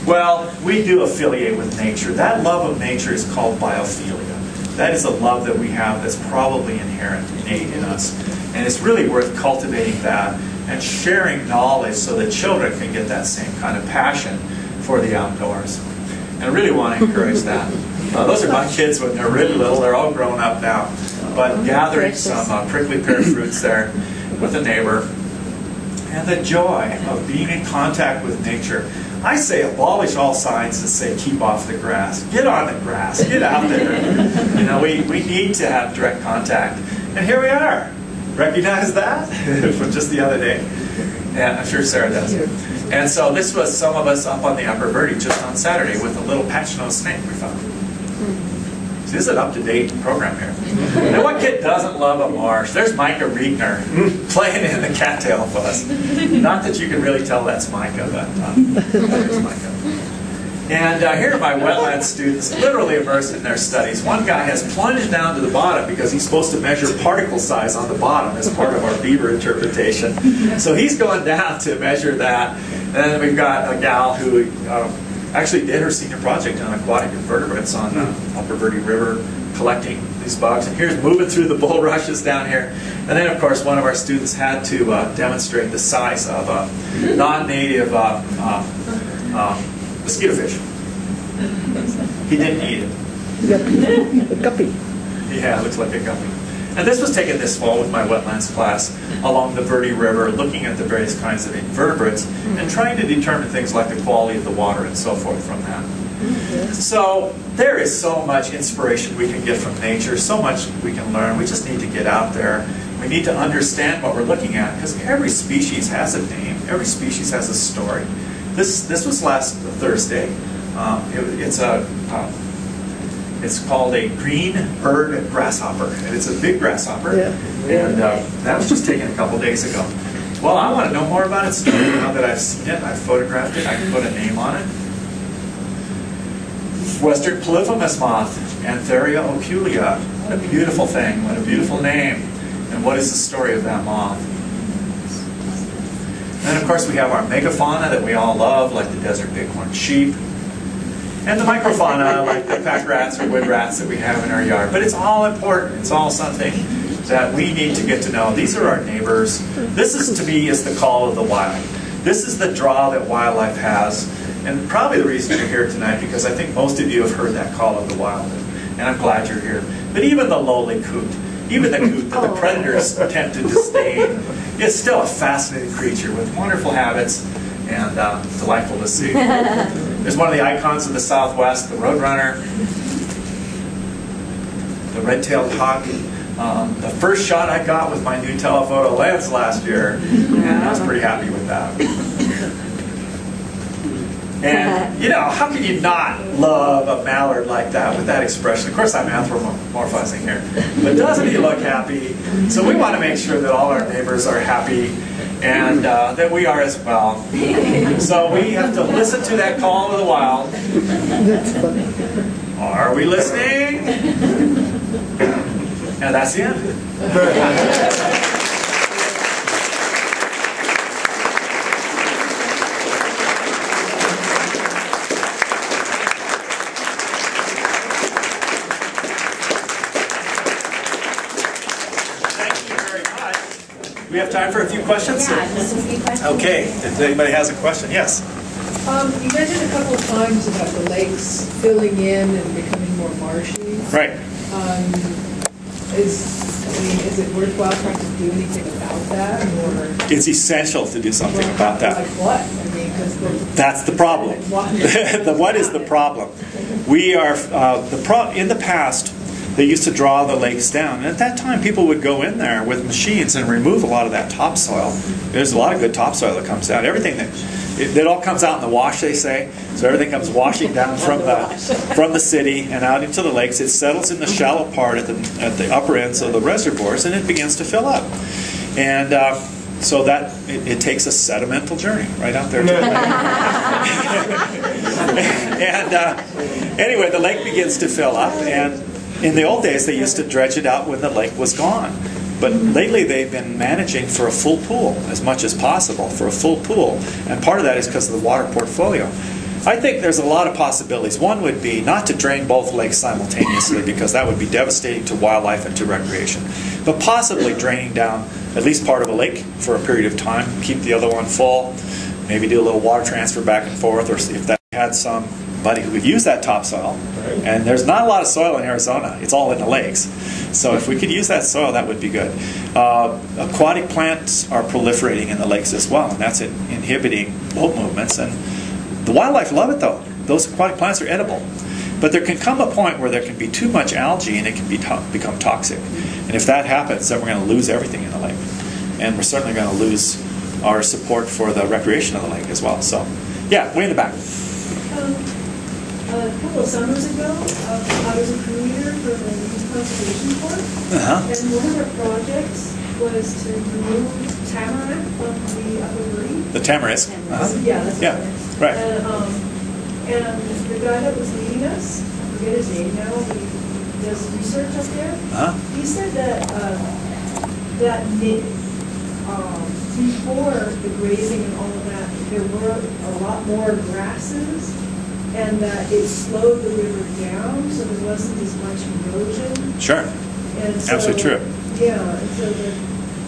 Well, we do affiliate with nature. That love of nature is called biophilia. That is a love that we have that's probably inherent, innate in us. And it's really worth cultivating that and sharing knowledge so that children can get that same kind of passion for the outdoors. And I really want to encourage that. Those are my kids when they're really little. They're all grown up now. But gathering some prickly pear fruits there with a neighbor, and the joy of being in contact with nature. I say abolish all signs that say keep off the grass. Get on the grass. Get out there. You know, we need to have direct contact. And here we are. Recognize that from just the other day? Yeah, I'm sure Sarah does. And so this was some of us up on the Upper Verde just on Saturday with a little patch-nosed snake we found. See, this is an up-to-date program here. And what kid doesn't love a marsh? There's Micah Riegner playing in the cattail fuzz. Not that you can really tell that's Micah, but there's Micah. And here are my wetland students, literally immersed in their studies. One guy has plunged down to the bottom because he's supposed to measure particle size on the bottom as part of our beaver interpretation. So he's going down to measure that. And then we've got a gal who actually did her senior project on aquatic invertebrates on the Upper Verde River, collecting these bugs. And here's moving through the bulrushes down here. And then, of course, one of our students had to demonstrate the size of a non-native mosquito fish. He didn't eat it. A guppy. Yeah, it looks like a guppy. And this was taken this fall with my wetlands class along the Verde River, looking at the various kinds of invertebrates and trying to determine things like the quality of the water and so forth from that. So there is so much inspiration we can get from nature, so much we can learn. We just need to get out there. We need to understand what we're looking at, because every species has a name. Every species has a story. This was last Thursday. It's called a green-bird grasshopper, and it's a big grasshopper. Yeah. And that was just taken a couple days ago. Well, I want to know more about its story now that I've seen it, I've photographed it, I can put a name on it. Western polyphemus moth, Antheria oculea. What a beautiful thing, what a beautiful name. And what is the story of that moth? And of course we have our megafauna that we all love, like the desert bighorn sheep. And the microfauna, like the pack rats or wood rats that we have in our yard. But it's all important. It's all something that we need to get to know. These are our neighbors. This is, to me, is the call of the wild. This is the draw that wildlife has. And probably the reason you're here tonight, because I think most of you have heard that call of the wild. And I'm glad you're here. But even the lowly coot, even the coot that the predators attempt to disdain, is still a fascinating creature with wonderful habits and delightful to see. There's one of the icons of the Southwest, the roadrunner, the red-tailed hawk. The first shot I got with my new telephoto lens last year, and I was pretty happy with that. And, you know, how can you not love a mallard like that with that expression? Of course, I'm anthropomorphizing here. But doesn't he look happy? So we want to make sure that all our neighbors are happy, and that we are as well. So we have to listen to that call of the wild. Are we listening? And that's the end. We have time for a few questions? Yeah, just a few questions. Okay, if anybody has a question, yes. You mentioned a couple of times about the lakes filling in and becoming more marshy. Right. Is it worthwhile trying to do anything about that? Or It's essential to do something about that. Like what? I mean, because that's the problem. What is the problem? We are, in the past, they used to draw the lakes down. And at that time, people would go in there with machines and remove a lot of that topsoil. There's a lot of good topsoil that comes out. Everything that all comes out in the wash, they say. So everything comes washing down from the city and out into the lakes. It settles in the shallow part at the upper ends of the reservoirs, and it begins to fill up. And so that it takes a sedimental journey right out there to the lake. And anyway, the lake begins to fill up, and in the old days, they used to dredge it out when the lake was gone. But lately, they've been managing for a full pool, as much as possible, for a full pool. And part of that is because of the water portfolio. I think there's a lot of possibilities. One would be not to drain both lakes simultaneously, because that would be devastating to wildlife and to recreation. But possibly draining down at least part of a lake for a period of time, keep the other one full, maybe do a little water transfer back and forth, or if that had some somebody who could use that topsoil. And there's not a lot of soil in Arizona. It's all in the lakes. So if we could use that soil, that would be good. Aquatic plants are proliferating in the lakes as well, and that's inhibiting boat movements. And the wildlife love it, though. Those aquatic plants are edible. But there can come a point where there can be too much algae and it can become toxic. And if that happens, then we're going to lose everything in the lake. And we're certainly going to lose our support for the recreation of the lake as well. So, yeah, way in the back. A couple of summers ago, I was a crew leader for the Youth Conservation Corps, and one of our projects was to remove tamarack from the upper Murray. The tamarisk? Yeah, that's right. And the guy that was leading us, I forget his name now, he does research up there. He said that before the grazing and all of that, there were a lot more grasses, and that it slowed the river down, so there wasn't as much erosion. Sure. And so, absolutely true. Yeah. And so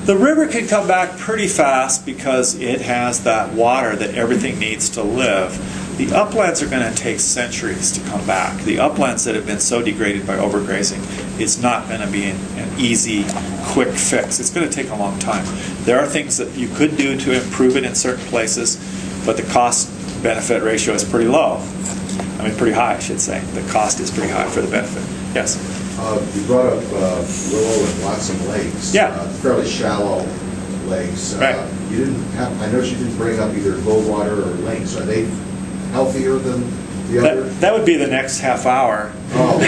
the river can come back pretty fast because it has that water that everything needs to live. The uplands are going to take centuries to come back. The uplands that have been so degraded by overgrazing, it's not going to be an easy, quick fix. It's going to take a long time. There are things that you could do to improve it in certain places, but the cost-benefit ratio is pretty low. I mean, pretty high, I should say. The cost is pretty high for the benefit. Yes? You brought up Willow and Watson Lakes. Yeah. Fairly shallow lakes. Right. You didn't have, I noticed you didn't bring up either Goldwater or Lynx. Are they healthier than the other? That would be the next half hour. Oh.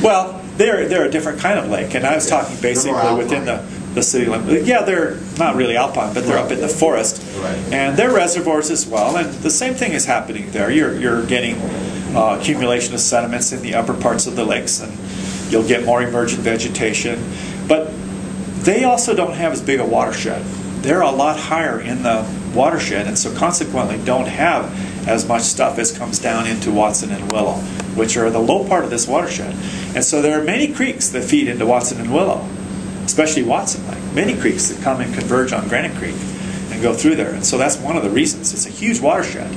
Well, they're a different kind of lake, and I was talking basically within the city limit. Yeah, they're not really alpine, but they're up in the forest, and they're reservoirs as well. And the same thing is happening there. You're getting accumulation of sediments in the upper parts of the lakes, and you'll get more emergent vegetation. But they also don't have as big a watershed. They're a lot higher in the watershed, and so consequently don't have as much stuff as comes down into Watson and Willow, which are the low part of this watershed. And so there are many creeks that feed into Watson and Willow, especially Watson Lake. Many creeks that come and converge on Granite Creek and go through there. And so that's one of the reasons. It's a huge watershed.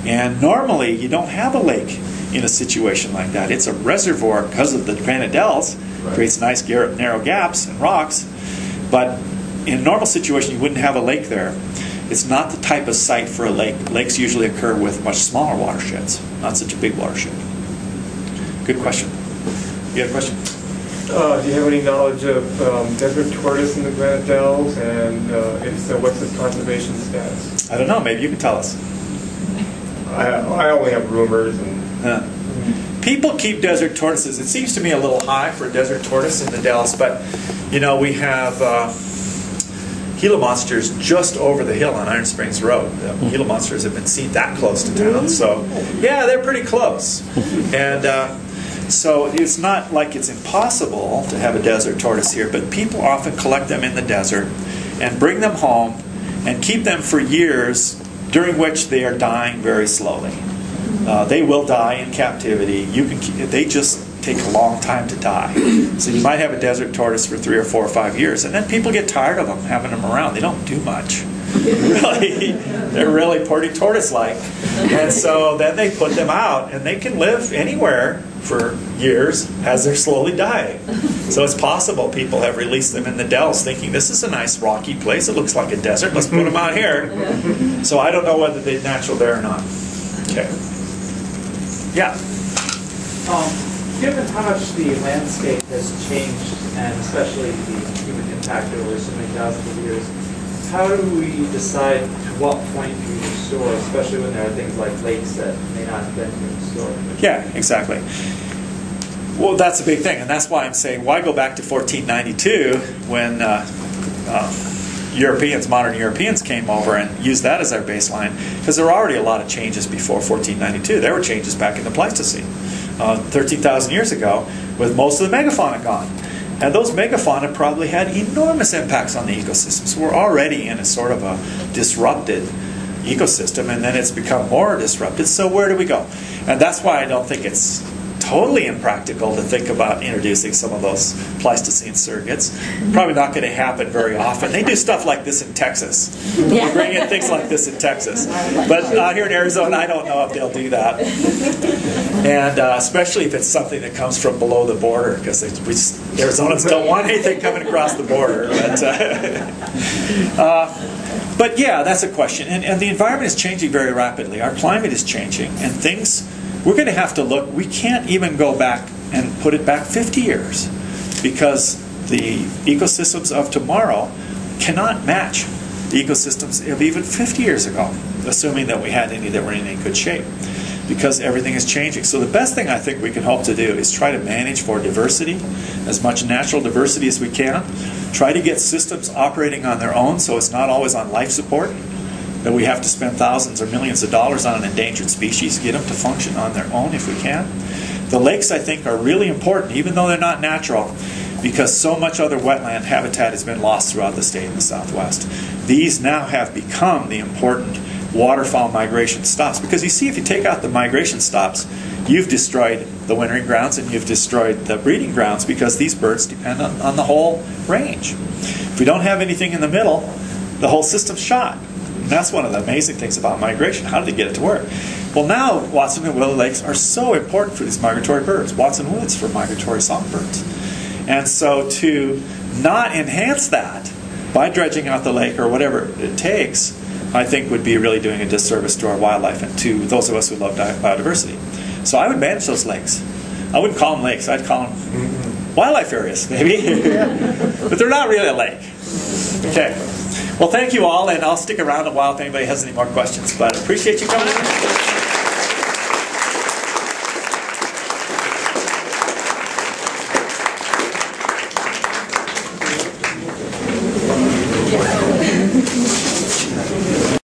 And normally you don't have a lake in a situation like that. It's a reservoir because of the Granite Dells. Creates nice narrow gaps and rocks. But in a normal situation, you wouldn't have a lake there. It's not the type of site for a lake. Lakes usually occur with much smaller watersheds, not such a big watershed. Good question. You had a question? Do you have any knowledge of desert tortoise in the Granite Dells? And if so, what's its conservation status? I don't know. Maybe you can tell us. I only have rumors. And people keep desert tortoises. It seems to me a little high for a desert tortoise in the Dells, but you know, we have Gila monsters just over the hill on Iron Springs Road. The Gila monsters have been seen that close to town, so yeah, they're pretty close. And so it's not like it's impossible to have a desert tortoise here, but people often collect them in the desert and bring them home and keep them for years, during which they are dying very slowly. They will die in captivity. They just take a long time to die. So you might have a desert tortoise for 3 or 4 or 5 years, and then people get tired of them, having them around. They don't do much. Really, they're really pretty tortoise-like. And so then they put them out, and they can live anywhere for years as they're slowly dying. So it's possible people have released them in the Dells thinking, this is a nice rocky place, it looks like a desert, let's put them out here. So I don't know whether they're natural there or not. Okay. Yeah? Given how much the landscape has changed, and especially the human impact over so many thousands of years, how do we decide to what point we restore, especially when there are things like lakes that may not have been restored? Yeah, exactly. Well, that's a big thing, and that's why I'm saying, why go back to 1492 when modern Europeans came over and used that as their baseline, because there were already a lot of changes before 1492. There were changes back in the Pleistocene, 13,000 years ago, with most of the megafauna gone. And those megafauna probably had enormous impacts on the ecosystems. We're already in a sort of a disrupted ecosystem, and then it's become more disrupted, so where do we go? And that's why I don't think it's totally impractical to think about introducing some of those Pleistocene circuits. Probably not going to happen very often. They do stuff like this in Texas. They bring in things like this in Texas. But out here in Arizona, I don't know if they'll do that. And especially if it's something that comes from below the border, because Arizonans don't want anything coming across the border. But yeah, that's a question. And the environment is changing very rapidly. Our climate is changing. And things, we're going to have to look, we can't even go back and put it back 50 years. Because the ecosystems of tomorrow cannot match the ecosystems of even 50 years ago, assuming that we had any that were in any good shape. Because everything is changing. So the best thing I think we can hope to do is try to manage for diversity, as much natural diversity as we can. Try to get systems operating on their own so it's not always on life support, that we have to spend thousands or millions of dollars on an endangered species, get them to function on their own if we can. The lakes, I think, are really important, even though they're not natural, because so much other wetland habitat has been lost throughout the state in the Southwest. These now have become the important waterfowl migration stops. Because you see, if you take out the migration stops, you've destroyed the wintering grounds and you've destroyed the breeding grounds, because these birds depend on the whole range. If we don't have anything in the middle, the whole system's shot. And that's one of the amazing things about migration. How did they get it to work? Well, now Watson and Willow Lakes are so important for these migratory birds. Watson Woods for migratory songbirds. And so to not enhance that by dredging out the lake or whatever it takes, I think would be really doing a disservice to our wildlife and to those of us who love biodiversity. So I would manage those lakes. I wouldn't call them lakes. I'd call them wildlife areas, maybe. But they're not really a lake. Okay. Well, thank you all, and I'll stick around a while if anybody has any more questions. But I appreciate you coming in.